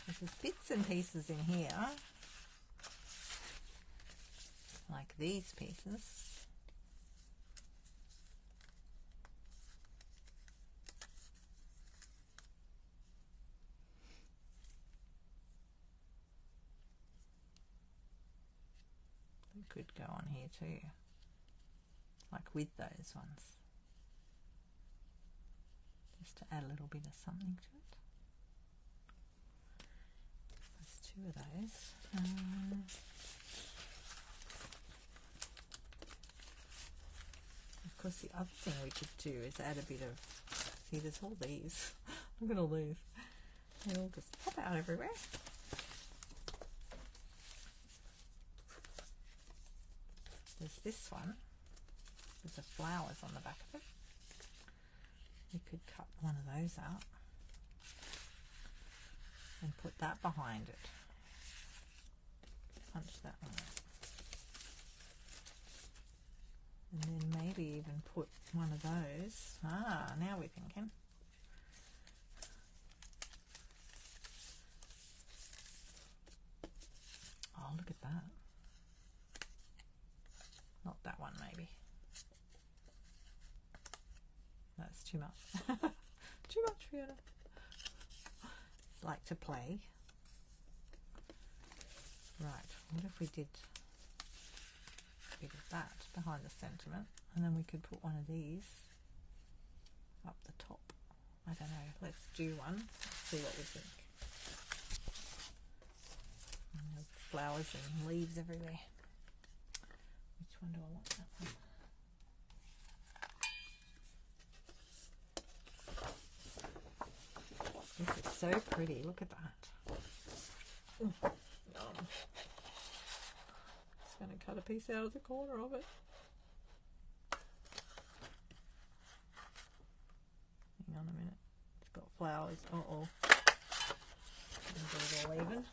There's bits and pieces in here, like these pieces. They could go on here too, like with those ones, just to add a little bit of something to it. There's two of those. Of course, the other thing we could do is add a bit of, see, there's all these. Look at all these. They all just pop out everywhere. There's this one with the flowers on the back of it. We could cut one of those out and put that behind it. Punch that one out. And then maybe even put one of those. Ah, now we're thinking. Oh, look at that. Not that one, maybe. That's too much. Too much, Fiona. It's like to play. Right, what if we did a bit of that behind the sentiment, and then we could put one of these up the top. I don't know. Let's do one. Let's see what we think. And there's flowers and leaves everywhere. Which one do I want? That one. This is so pretty. Look at that. Ooh, yum. Just going to cut a piece out of the corner of it. Hang on a minute. It's got flowers. Uh-oh. Get it all even.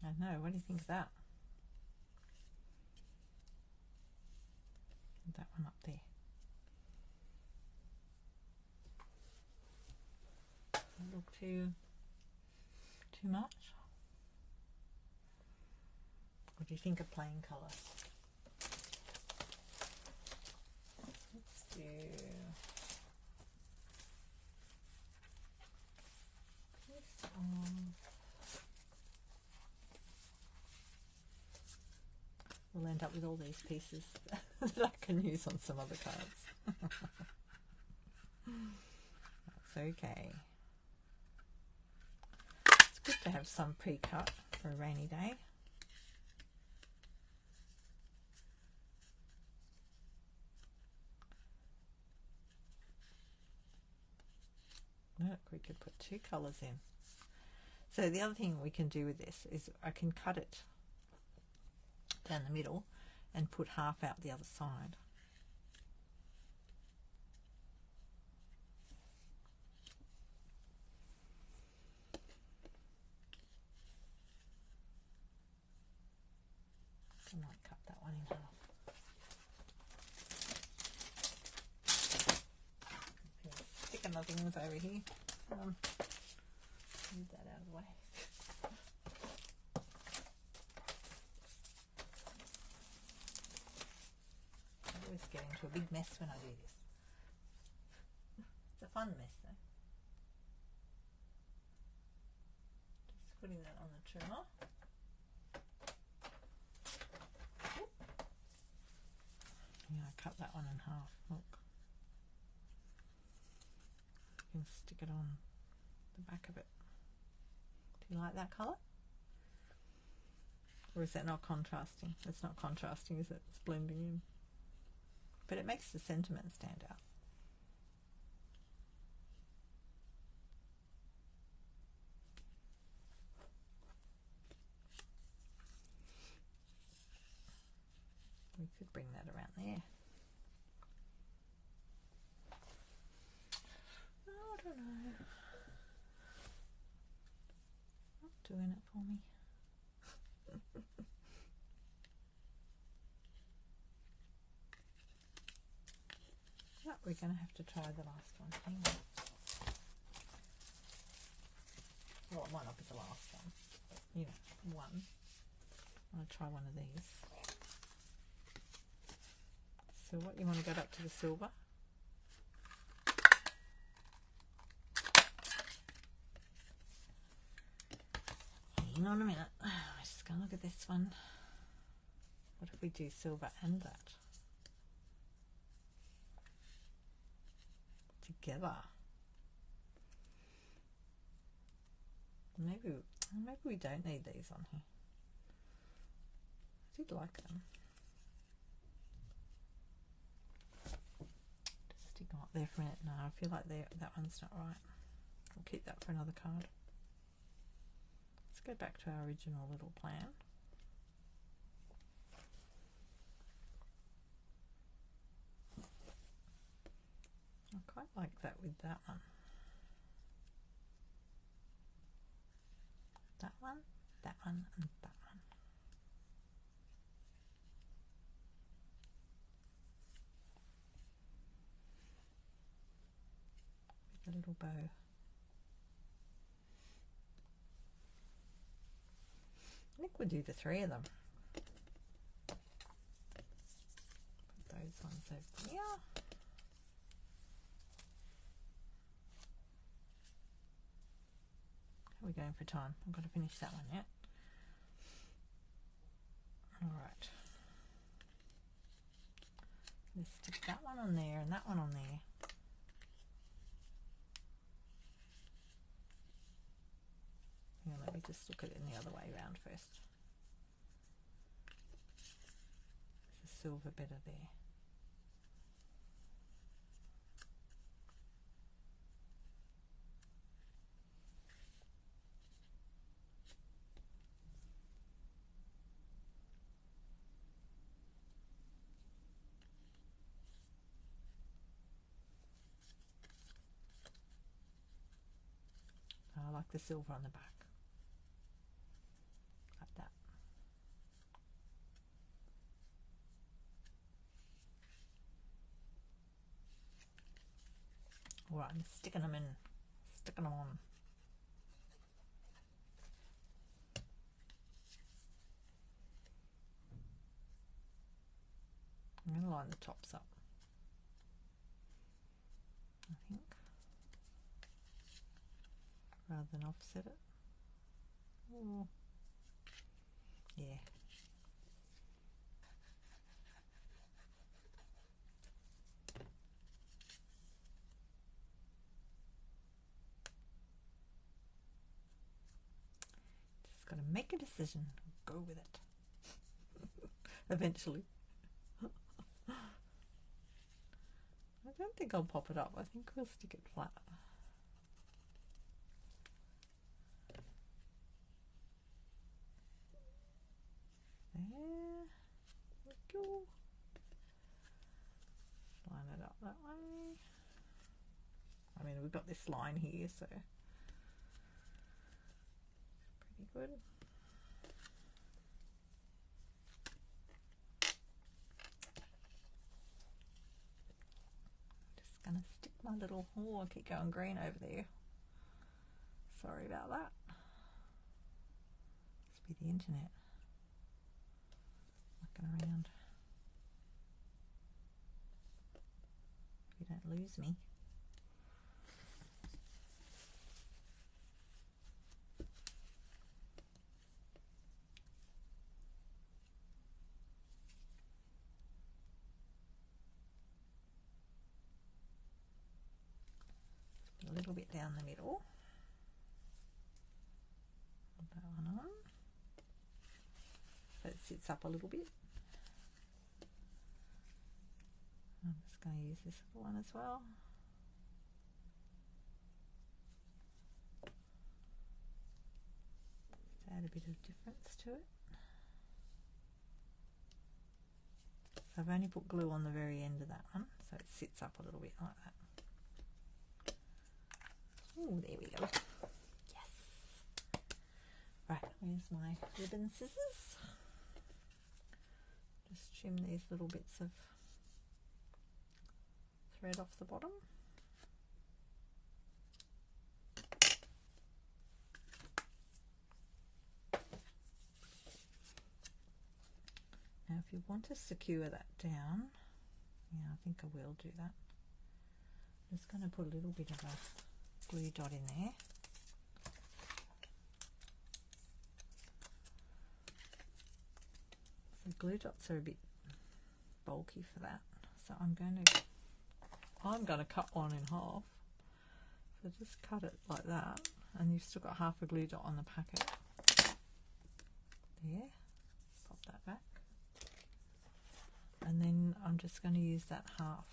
I know, what do you think of that? That one up there. Doesn't look too much? What do you think of plain colours? Let's do this one. We'll end up with all these pieces that I can use on some other cards. That's okay. It's good to have some pre-cut for a rainy day. Look, we could put two colours in. So the other thing we can do with this is I can cut it down the middle and put half out the other side. I might cut that one in half. Okay, stick another things over here. Move that out of the way. I always get into a big mess when I do this. It's a fun mess though. Just putting that on the trimmer. Yeah, I cut that one in half. Look. You can stick it on the back of it. Do you like that colour? Or is that not contrasting? It's not contrasting, is it? It's blending in. But it makes the sentiment stand out. We could bring that around there. Oh, I don't know. Not doing it for me. But we're going to have to try the last one. Hang on. Well, it might not be the last one. But, you know, one. I'm going to try one of these. So what, you want to go up to the silver? Hang on a minute. I'm just going to look at this one. What if we do silver and that? Together. Maybe we don't need these on here. I did like them. Just stick them up there for a minute. No, I feel like that one's not right. We'll keep that for another card. Let's go back to our original little plan. I quite like that with that one. That one, that one, and that one. With a little bow. I think we'll do the three of them. Put those ones over here. How are we going for time? I've got to finish that one yet. Alright. Let's stick that one on there and that one on there. Yeah, let me just look at it in the other way around first. There's a silver better there. I like the silver on the back. Like that. Alright, I'm sticking them in. Sticking them on. I'm going to line the tops up, I think, rather than offset it. Ooh. Yeah. Just got to make a decision. Go with it. Eventually. I don't think I'll pop it up. I think we'll stick it flat. There we go. Line it up that way. I mean, we've got this line here, so pretty good. Just gonna stick my little, oh, I keep going green over there. Sorry about that. Must be the internet looking around. You don't lose me. A little bit down the middle. Put that one on. So it sits up a little bit. I'm just going to use this other one as well. Just add a bit of difference to it. So I've only put glue on the very end of that one, so it sits up a little bit like that. Oh, there we go. Yes. Right, where's my ribbon scissors? Just trim these little bits of thread off the bottom. Now if you want to secure that down, yeah, I think I will do that. I'm just going to put a little bit of a glue dot in there. The glue dots are a bit bulky for that, so I'm going to cut one in half. So just cut it like that, and you've still got half a glue dot on the packet. There, pop that back, and then I'm just going to use that half.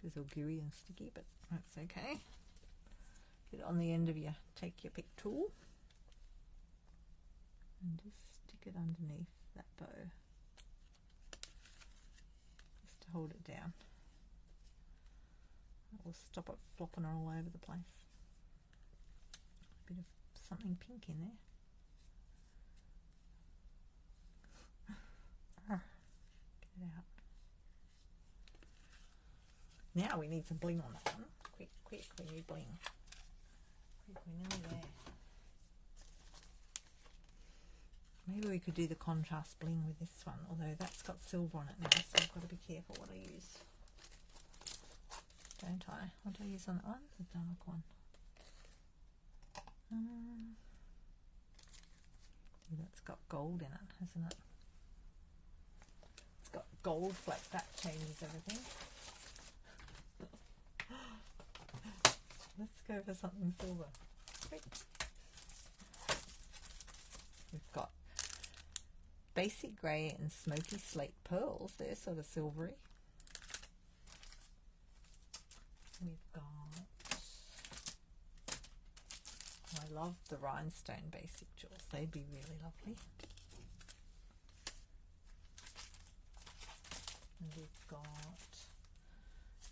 It's all gooey and sticky, but that's okay. Get it on the end of your, take your pick tool and just stick it underneath that bow, just to hold it down. That will stop it flopping all over the place. A bit of something pink in there. Get it out. Now we need some bling on that one. Quick, quick, we need bling. Quick, we're nearly there. Maybe we could do the contrast bling with this one, although that's got silver on it now, so I've got to be careful what I use. Don't I? What do I use on that one? The dark one. That's got gold in it, hasn't it? It's got gold fleck. That changes everything. Let's go for something silver. Quick. We've got basic grey and smoky slate pearls. They're sort of silvery. We've got, I love the rhinestone basic jewels. They'd be really lovely. And we've got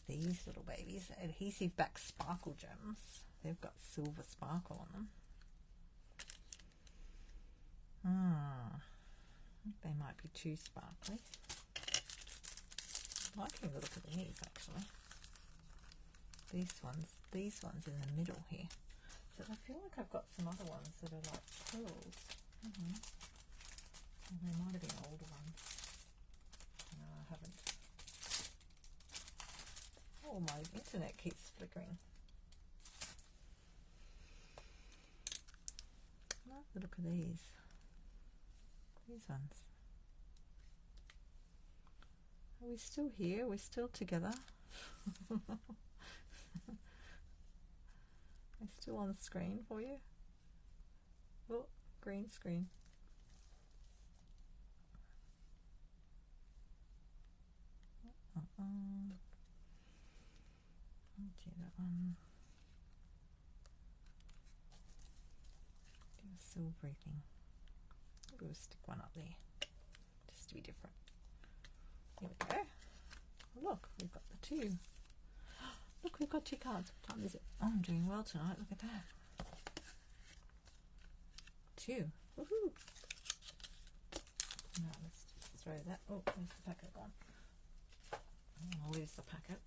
these little babies, adhesive back sparkle gems. They've got silver sparkle on them. They might be too sparkly. I'm liking the look of these actually. These ones in the middle here. So I feel like I've got some other ones that are like pearls. They might have been older ones. No, I haven't. Oh, my internet keeps flickering. I like the look of these. These ones. Are we still here? We're still together? I'm still on screen for you. Oh, green screen. Do that one. Do a silvery thing. We'll stick one up there just to be different. Here we go. Oh, look, we've got the two. Look, we've got two cards. What time is it? Oh, I'm doing well tonight. Look at that. Two. Woohoo! Now let's just throw that. Oh, where's the packet gone? I'll lose the packet.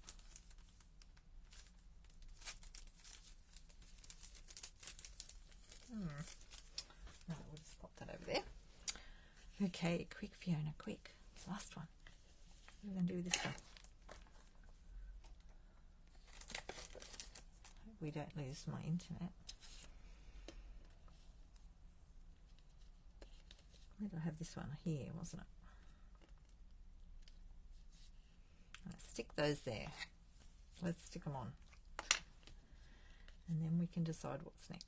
Okay, quick Fiona, quick. It's the last one. What are we going to do with this one? Hope we don't lose my internet. Where did I have this one? Here, wasn't it? Let's stick those there. Let's stick them on. And then we can decide what's next.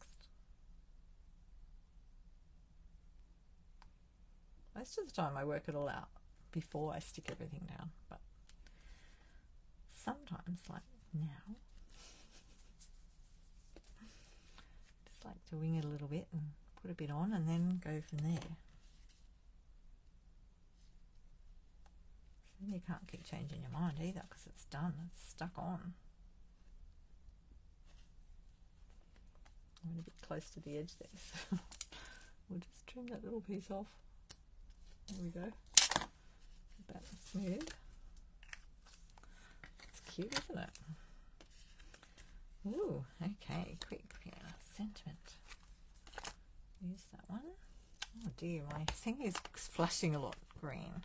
Most of the time I work it all out before I stick everything down, but sometimes, like now, just like to wing it a little bit and put a bit on and then go from there. So then you can't keep changing your mind either because it's done, it's stuck on. I'm a bit close to the edge there, so we'll just trim that little piece off. There we go. About smooth. It's cute, isn't it? Ooh, okay, quick, Fiona. Sentiment. Use that one. Oh dear, my thing is flashing a lot green.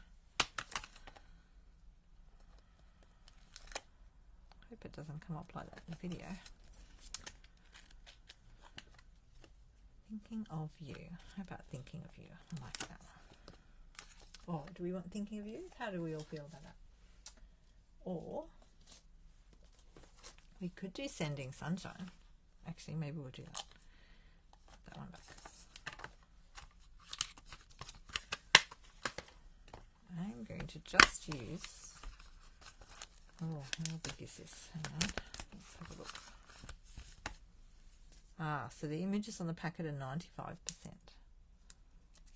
Hope it doesn't come up like that in the video. Thinking of you. How about thinking of you? I like that one. Oh, do we want thinking of you? How do we all feel about that? Or we could do sending sunshine. Actually, maybe we'll do that. Put that one back. I'm going to just use. Oh, how big is this? Hang on. Let's have a look. Ah, so the images on the packet are 95%.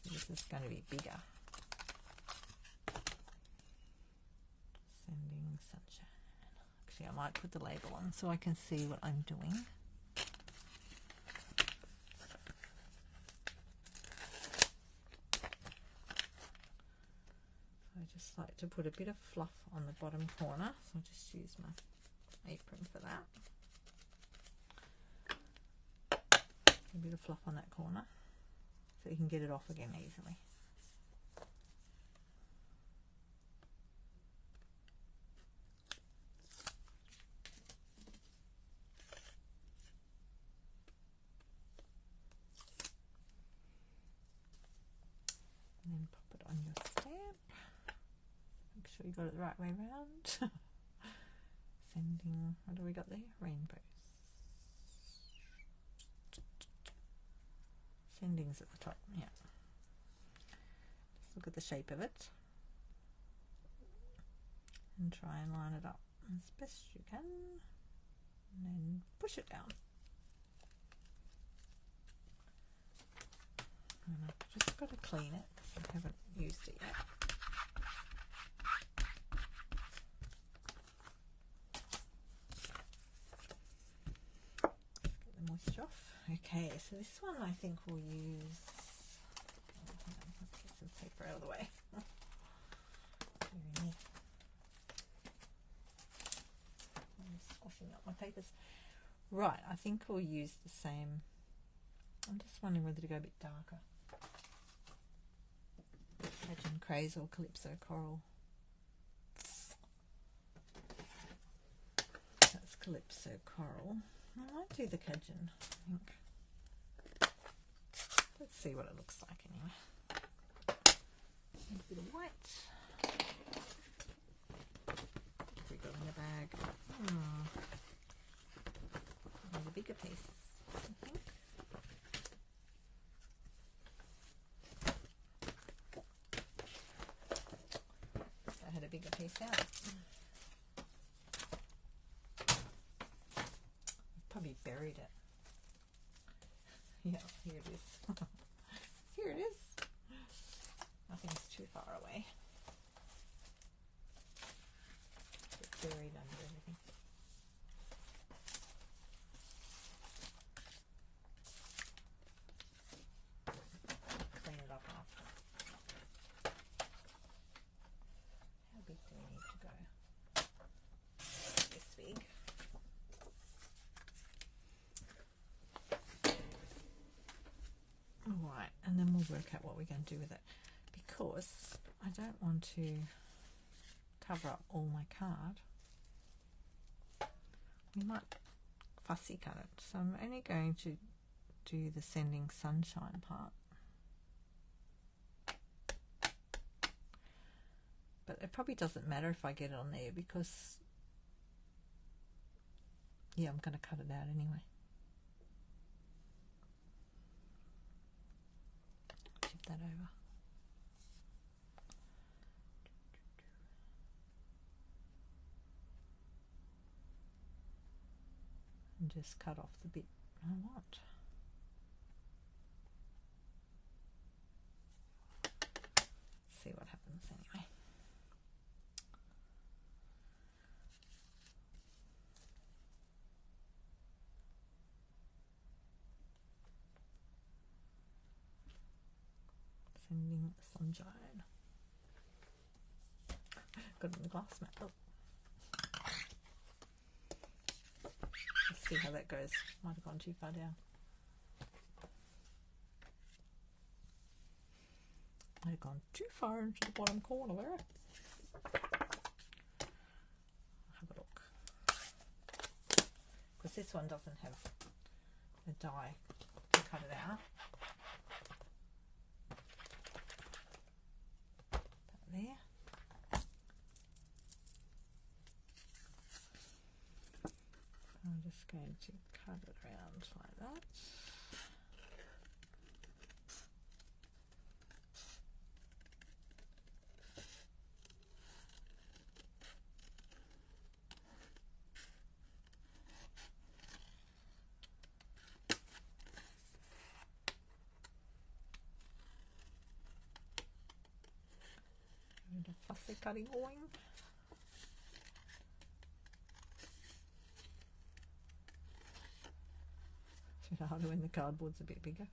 So this is going to be bigger. Sending sunshine. Actually, I might put the label on so I can see what I'm doing. So I just like to put a bit of fluff on the bottom corner. So I'll just use my apron for that. A bit of fluff on that corner so you can get it off again easily. And then pop it on your stamp. Make sure you got it the right way around. Sending, what do we got there? Rainbows. Sending's at the top, yeah. Just look at the shape of it and try and line it up as best you can and then push it down. And I've just got to clean it because I haven't used it yet. Get the moisture off. Okay, so this one I think we'll use. Let's get some paper out of the way. I'm squashing up my papers. Right, I think we'll use the same. I'm just wondering whether to go a bit darker. Cajun Craze or Calypso Coral. That's Calypso Coral. I might do the Cajun, I think. Let's see what it looks like anyway. A bit of white. What have we got in the bag? Need a bigger piece, I think. I had a bigger piece out. Probably buried it. Yeah, here it is. Here it is. Nothing's too far away. It's buried under everything. Clean it up after. How big do we need to go? This big. Alright, and then we'll work out what we're going to do with it. because I don't want to cover up all my card, we might fussy cut it. So I'm only going to do the sending sunshine part. But it probably doesn't matter if I get it on there because, yeah, I'm going to cut it out anyway. Flip that over. And just cut off the bit I want. See what happens anyway. Sending sunshine. Got it in the glass mat. Oh. Let's see how that goes. Might have gone too far down. Might have gone too far into the bottom corner there. Have a look. Because this one doesn't have a die to cut it out. That there. I'm just going to cut it around like that. And a fussy cutting going. It's harder when the cardboard's a bit bigger.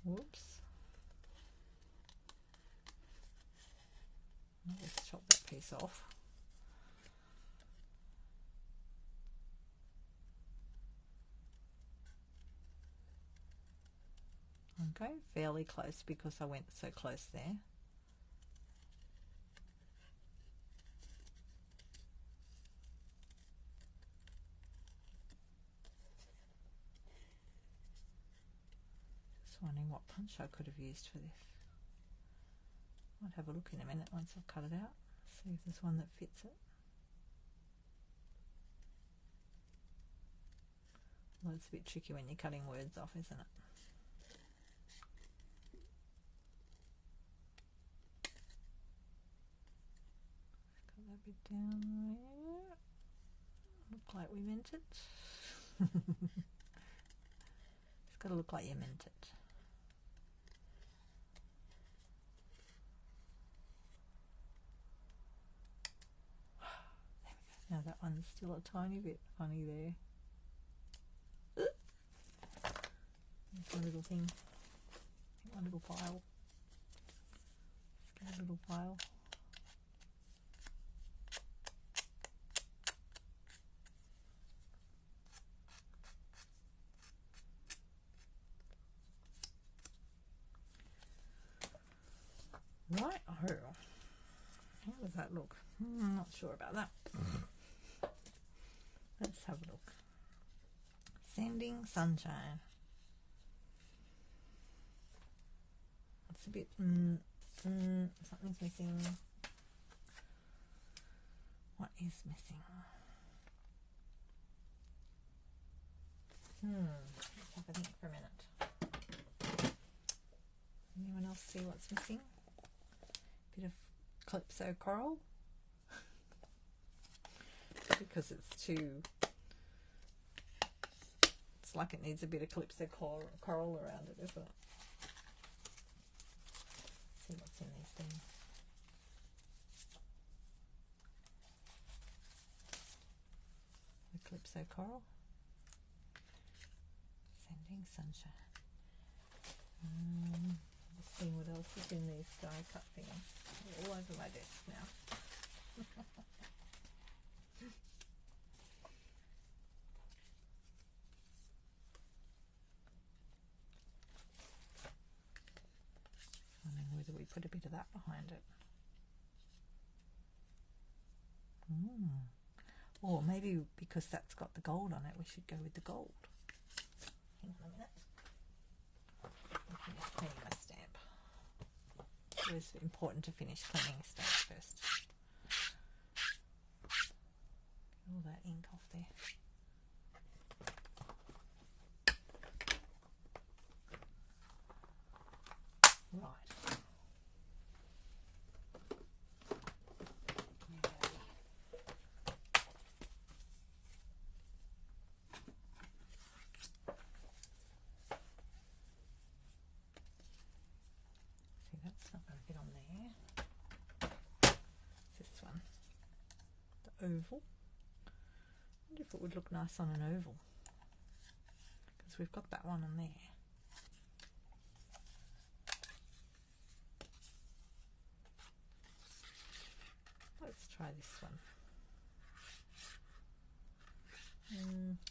Whoops. Let's chop that piece off. I'm going fairly close because I went so close there. Wondering what punch I could have used for this. Might have a look in a minute once I've cut it out. See if there's one that fits it. Well, it's a bit tricky when you're cutting words off, isn't it? Cut that bit down there. Look like we meant it. It's got to look like you meant it. Now that one's still a tiny bit funny there. There's one little thing. One little pile. Let's get a little pile. Right, how does that look? I'm not sure about that. Let's have a look. Sending sunshine. It's a bit, something's missing. What is missing? Let's have a think for a minute. Anyone else see what's missing? Bit of Calypso coral. Because it's too, it's like it needs a bit of Calypso coral around it, isn't it? Let's see what's in these things. The Calypso coral. Sending sunshine. Let's see what else is in these die cut things. They're all over my desk now. put a bit of that behind it. Or maybe because that's got the gold on it, we should go with the gold. Hang on a minute. I'm finish cleaning my stamp. It was important to finish cleaning a stamp first. Get all that ink off there. Right. See, that's not going to fit on there. This one, the oval. I wonder if it would look nice on an oval, because we've got that one on there. Let's try this one.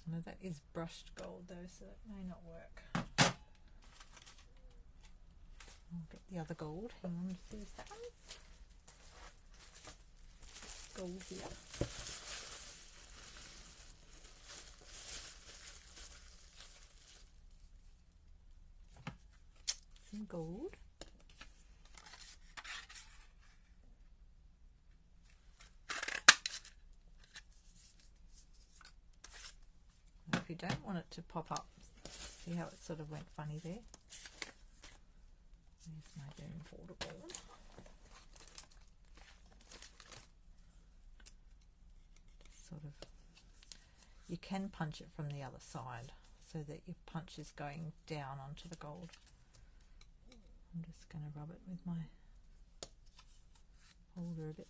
No, that is brushed gold though, so that may not work. I'll get the other gold. Hang on 2 seconds. Gold here. Some gold. If you don't want it to pop up, see how it sort of went funny there? There's my doom folder board. Sort of, you can punch it from the other side so that your punch is going down onto the gold. I'm just going to rub it with my folder a bit.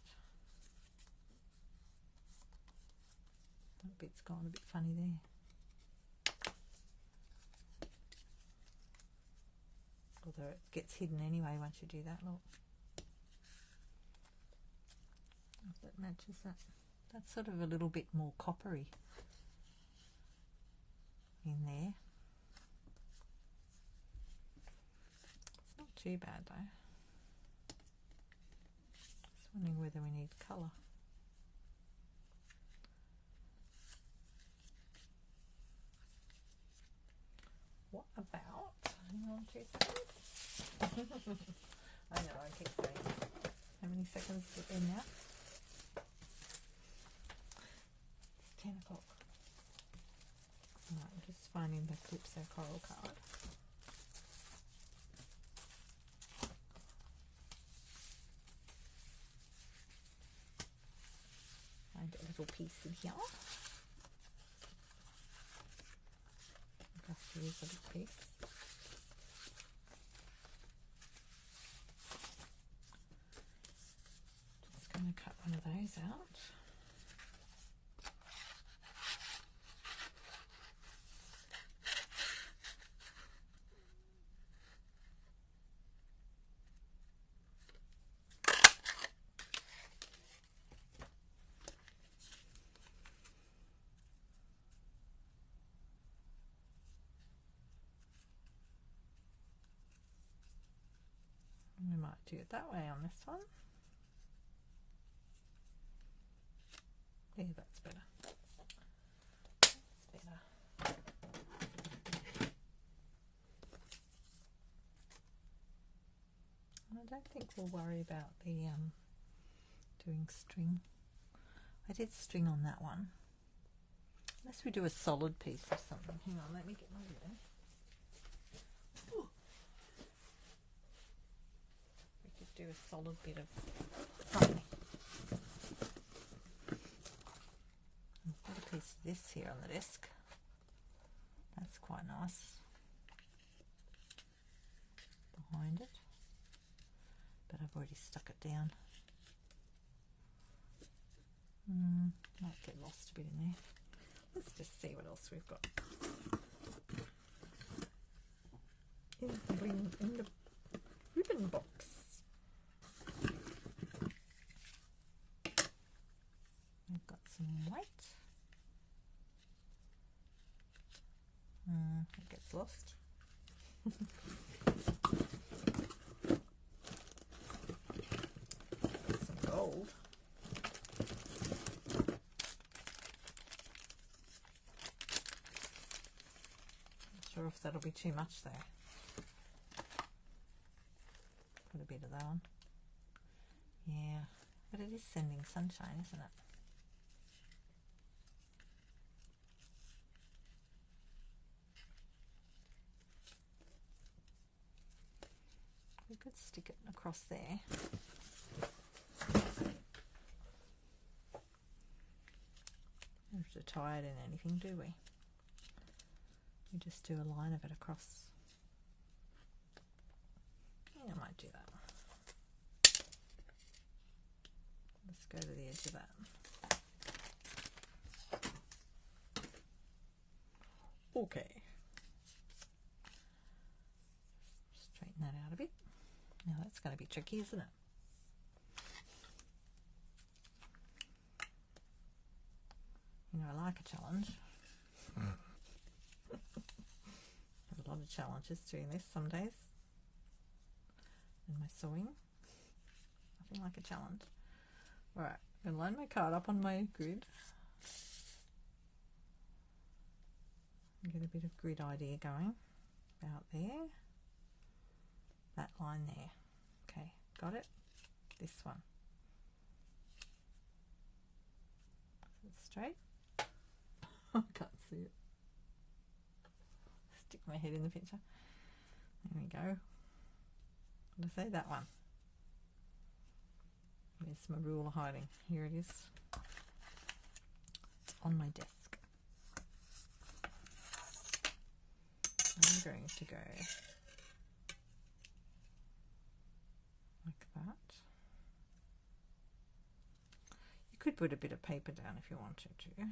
That bit's gone a bit funny there. Although it gets hidden anyway once you do that, look. If that matches that. That's sort of a little bit more coppery in there. It's not too bad though. Just wondering whether we need colour. What about, hang on 2 seconds. I know, I keep saying, how many seconds is it in now? It's 10 o'clock. Alright, I'm just finding the Calypso Coral card. Find a little piece in here. Just use a little piece. Just going to cut one of those out. We might do it that way on this one. Yeah, that's better. That's better. I don't think we'll worry about the doing string. I did string on that one. Unless we do a solid piece or something. Hang on, let me get my ribbon. Do a solid bit of something. I've got a piece of this here on the desk. That's quite nice. Behind it. But I've already stuck it down. Might get lost a bit in there. Let's just see what else we've got. In the ribbon box. We've got some white. It gets lost. sure if that'll be too much though. Put a bit of that on. Yeah, but it is sending sunshine, isn't it? We could stick it across there. We don't have to tie it in anything, do we? We just do a line of it across. I think I might do that. Let's go to the edge of that. Okay. Straighten that out a bit. Now that's going to be tricky, isn't it? You know, I like a challenge. Have a lot of challenges doing this some days. And my sewing. Nothing like a challenge. Alright, I'm going to line my card up on my grid. And get a bit of grid idea going. About there. That line there. Okay, got it? This one. Is it straight? I can't see it. Stick my head in the picture. There we go. What did I say? That one. Where's my ruler hiding? Here it is. It's on my desk. I'm going to go like that. You could put a bit of paper down if you wanted to.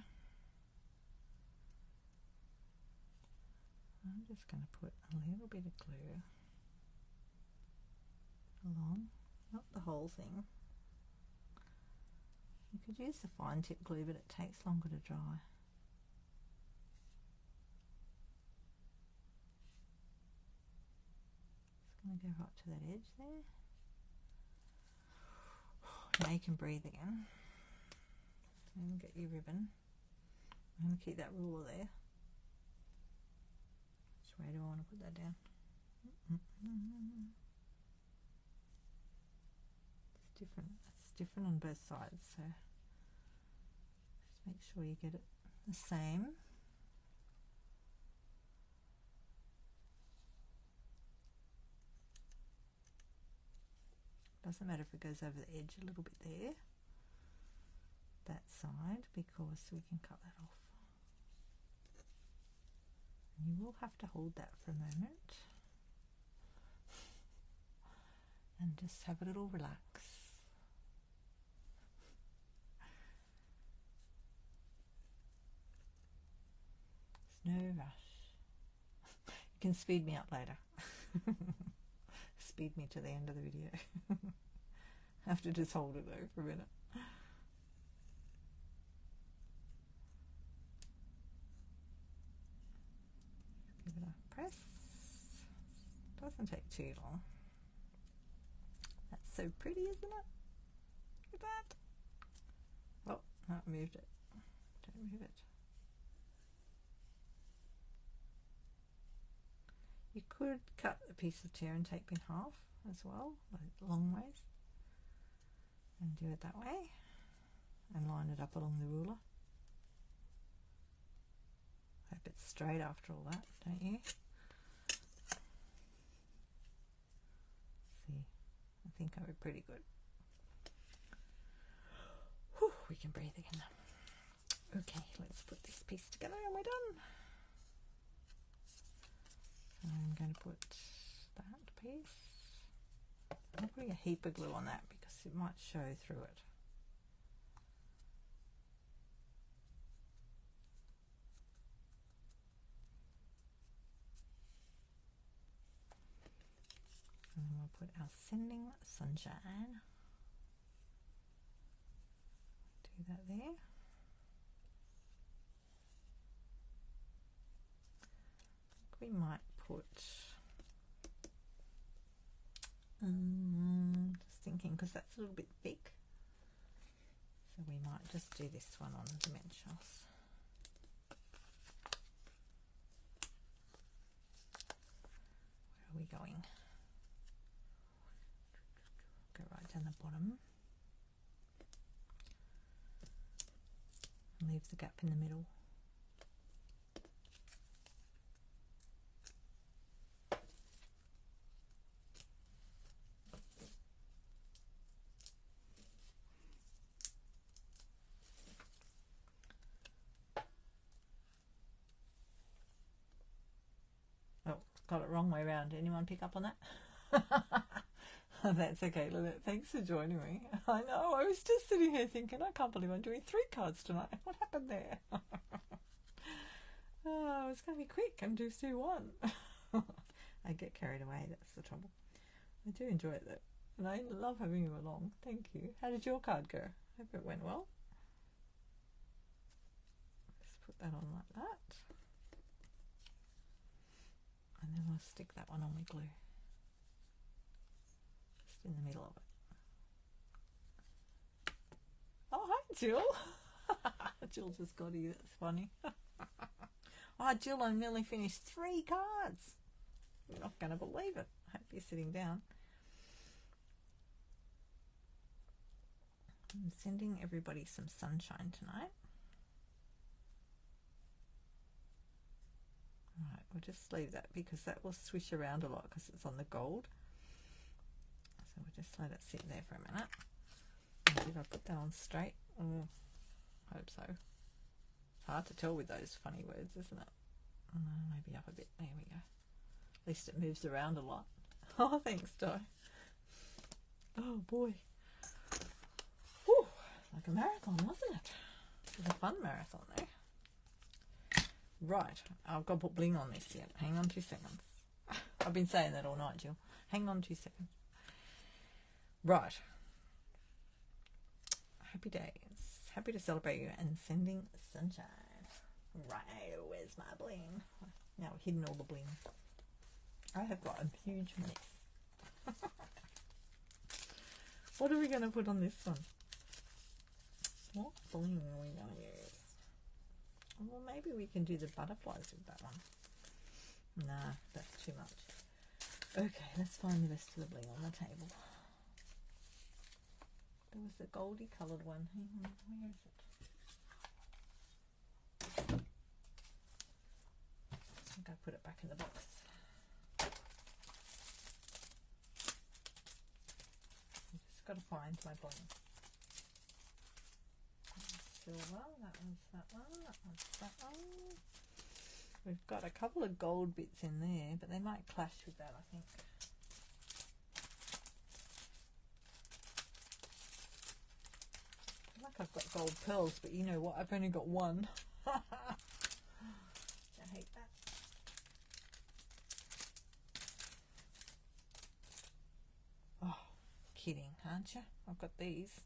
I'm just going to put a little bit of glue along, not the whole thing. You could use the fine tip glue, but it takes longer to dry. Just going to go right to that edge there. Now you can breathe again. And get your ribbon. I'm going to keep that ruler there. Which way do I want to put that down? It's different. It's different on both sides, so just make sure you get it the same. Doesn't matter if it goes over the edge a little bit there, that side, because we can cut that off. And you will have to hold that for a moment and just have a little relax. There's no rush. You can speed me up later. Speed me to the end of the video. I have to just hold it though for a minute. Give it a press. Doesn't take too long. That's so pretty, isn't it? Look at that. Oh, no, I moved it. Don't move it. You could cut a piece of tear and tape in half as well, like long ways, and do it that way, and line it up along the ruler. Hope it's straight after all that, don't you? See, I think I would pretty good. Whew, we can breathe again now. Okay, let's put this piece together and we're done. I'm going to put that piece. I'm putting a heap of glue on that because it might show through it. And then we'll put our sending sunshine. Do that there. We might put, just thinking, because that's a little bit thick, so we might just do this one on dimensionals. going. Go right down the bottom. And leave the gap in the middle. Oh, got it wrong way around. Anyone pick up on that? That's okay, Lynette. Thanks for joining me. I know, I was just sitting here thinking, I can't believe I'm doing 3 cards tonight. What happened there? Oh, it's going to be quick and just do 1. I get carried away, that's the trouble. I do enjoy it though. And I love having you along. Thank you. How did your card go? Hope it went well. Just put that on like that. And then I'll stick that one on with glue. Just in the middle of it. Oh, hi Jill. Jill just got here, that's funny. Oh, Jill, I nearly finished 3 cards. You're not going to believe it. I hope you're sitting down. I'm sending everybody some sunshine tonight. Right, we'll just leave that because that will swish around a lot because it's on the gold. So we'll just let it sit there for a minute. And did I put that on straight? Oh, hope so. It's hard to tell with those funny words, isn't it? Maybe up a bit. There we go. At least it moves around a lot. Oh, thanks, Di. Oh, boy. Whew, like a marathon, wasn't it? It was a fun marathon, though. Right, I've got to put bling on this yet. Hang on 2 seconds. I've been saying that all night, Jill. Hang on 2 seconds. Right. Happy days. Happy to celebrate you and sending sunshine. Right, where's my bling? Now we've hidden all the bling. I have got a huge mess. What are we going to put on this one? What bling are we going to use? Well, maybe we can do the butterflies with that one. Nah, that's too much. Okay, let's find the rest of the bling on the table. There was the goldy coloured one. Hang on, where is it? I think I put it back in the box. I've just got to find my bling. Silver, that one's that one, that one's that one. We've got a couple of gold bits in there, but they might clash with that, I think. I feel like I've got gold pearls, but you know what? I've only got 1. I hate that. Oh, kidding, aren't you? I've got these.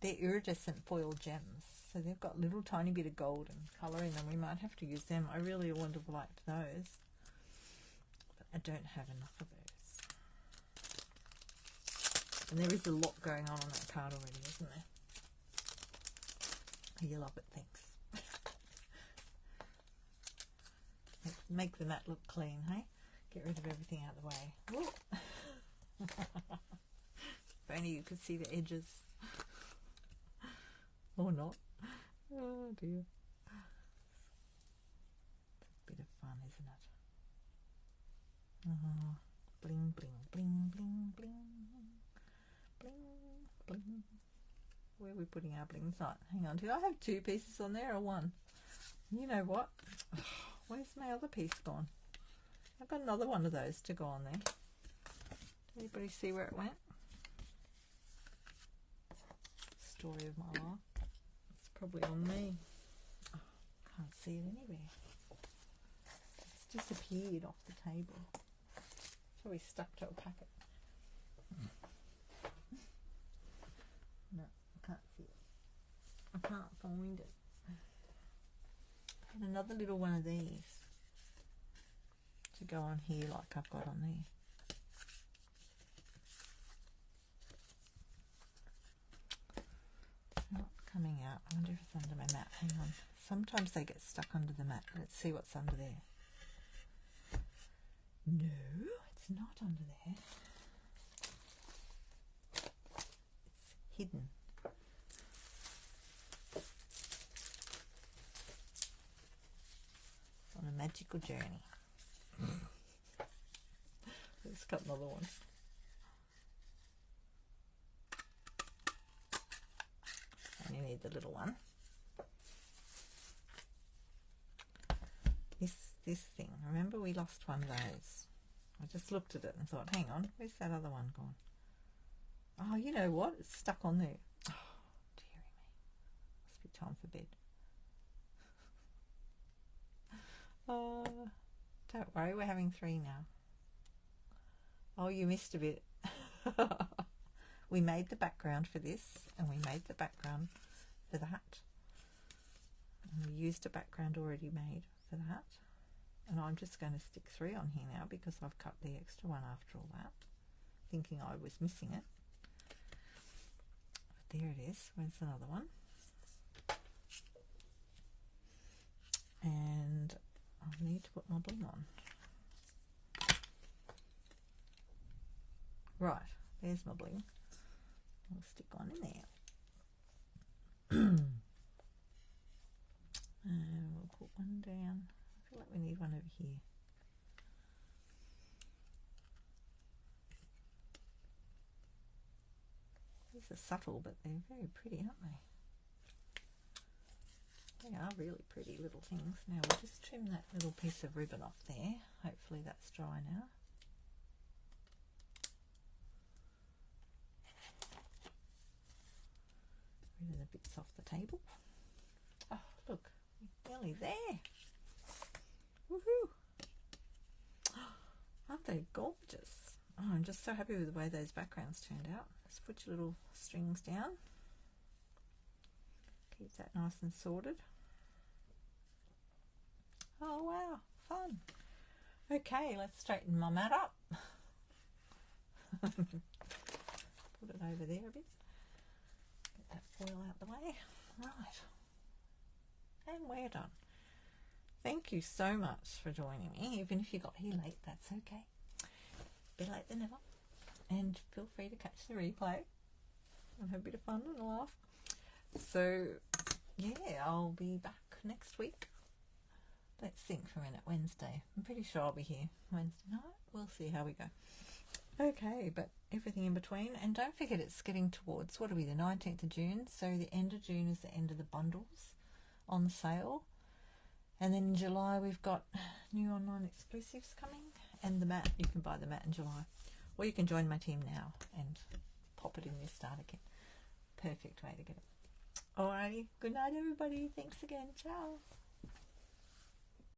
They're iridescent foil gems, so they've got a little tiny bit of gold and colour in them. We might have to use them. I really would have liked those, but I don't have enough of those. And there is a lot going on that card already, isn't there? You love it, thanks. Make the mat look clean, hey? Get rid of everything out of the way. If only you could see the edges. Or not. Oh dear. It's a bit of fun, isn't it? Bling, bling, bling, bling, bling. Bling, bling. Where are we putting our blings on? Hang on, did I have 2 pieces on there or 1? You know what? Where's my other piece gone? I've got another one of those to go on there. Did anybody see where it went? Story of my life. It's probably on me. Oh, can't see it anywhere. It's disappeared off the table. Probably stuck to a packet. No, I can't see it. I can't find it. And another little one of these to go on here like I've got on there. It's not coming out. I wonder if it's under my mat. Hang on. Sometimes they get stuck under the mat. Let's see what's under there. No, it's not under there. It's hidden. On a magical journey. Let's cut another one. And you need the little one. This thing, remember we lost one of those. I just looked at it and thought, hang on, where's that other one gone? Oh, you know what? It's stuck on there. Oh, dearie me. Must be time for bed. Don't worry, we're having 3 now. Oh, you missed a bit. We made the background for this, and we made the background for that. And we used a background already made for that. And I'm just going to stick 3 on here now because I've cut the extra one after all that, thinking I was missing it. But there it is. Where's another one? And I'll need to put my bling on. Right, there's my bling. I'll stick one in there. And we'll put one down. I feel like we need one over here. These are subtle, but they're very pretty, aren't they? They are really pretty little things. Now we'll just trim that little piece of ribbon off there. Hopefully that's dry now. Rid of the bits off the table. Oh, look, we're nearly there. Woohoo! Aren't they gorgeous? Oh, I'm just so happy with the way those backgrounds turned out. Just put your little strings down. Keep that nice and sorted. Oh wow, fun. Okay, let's straighten my mat up. Put it over there a bit. Get that foil out the way. Right. And we're done. Thank you so much for joining me. Even if you got here late, that's okay. Better late than never. And feel free to catch the replay and have a bit of fun and a laugh. So, yeah, I'll be back next week. Let's think for a minute. Wednesday. I'm pretty sure I'll be here Wednesday night. We'll see how we go. Okay, but everything in between. And don't forget, it's getting towards, what are we, the 19th of June? So the end of June is the end of the bundles on sale. And then in July, we've got new online exclusives coming. And the mat, you can buy the mat in July. Or you can join my team now and pop it in your starter kit. Perfect way to get it. Alrighty, good night everybody. Thanks again. Ciao.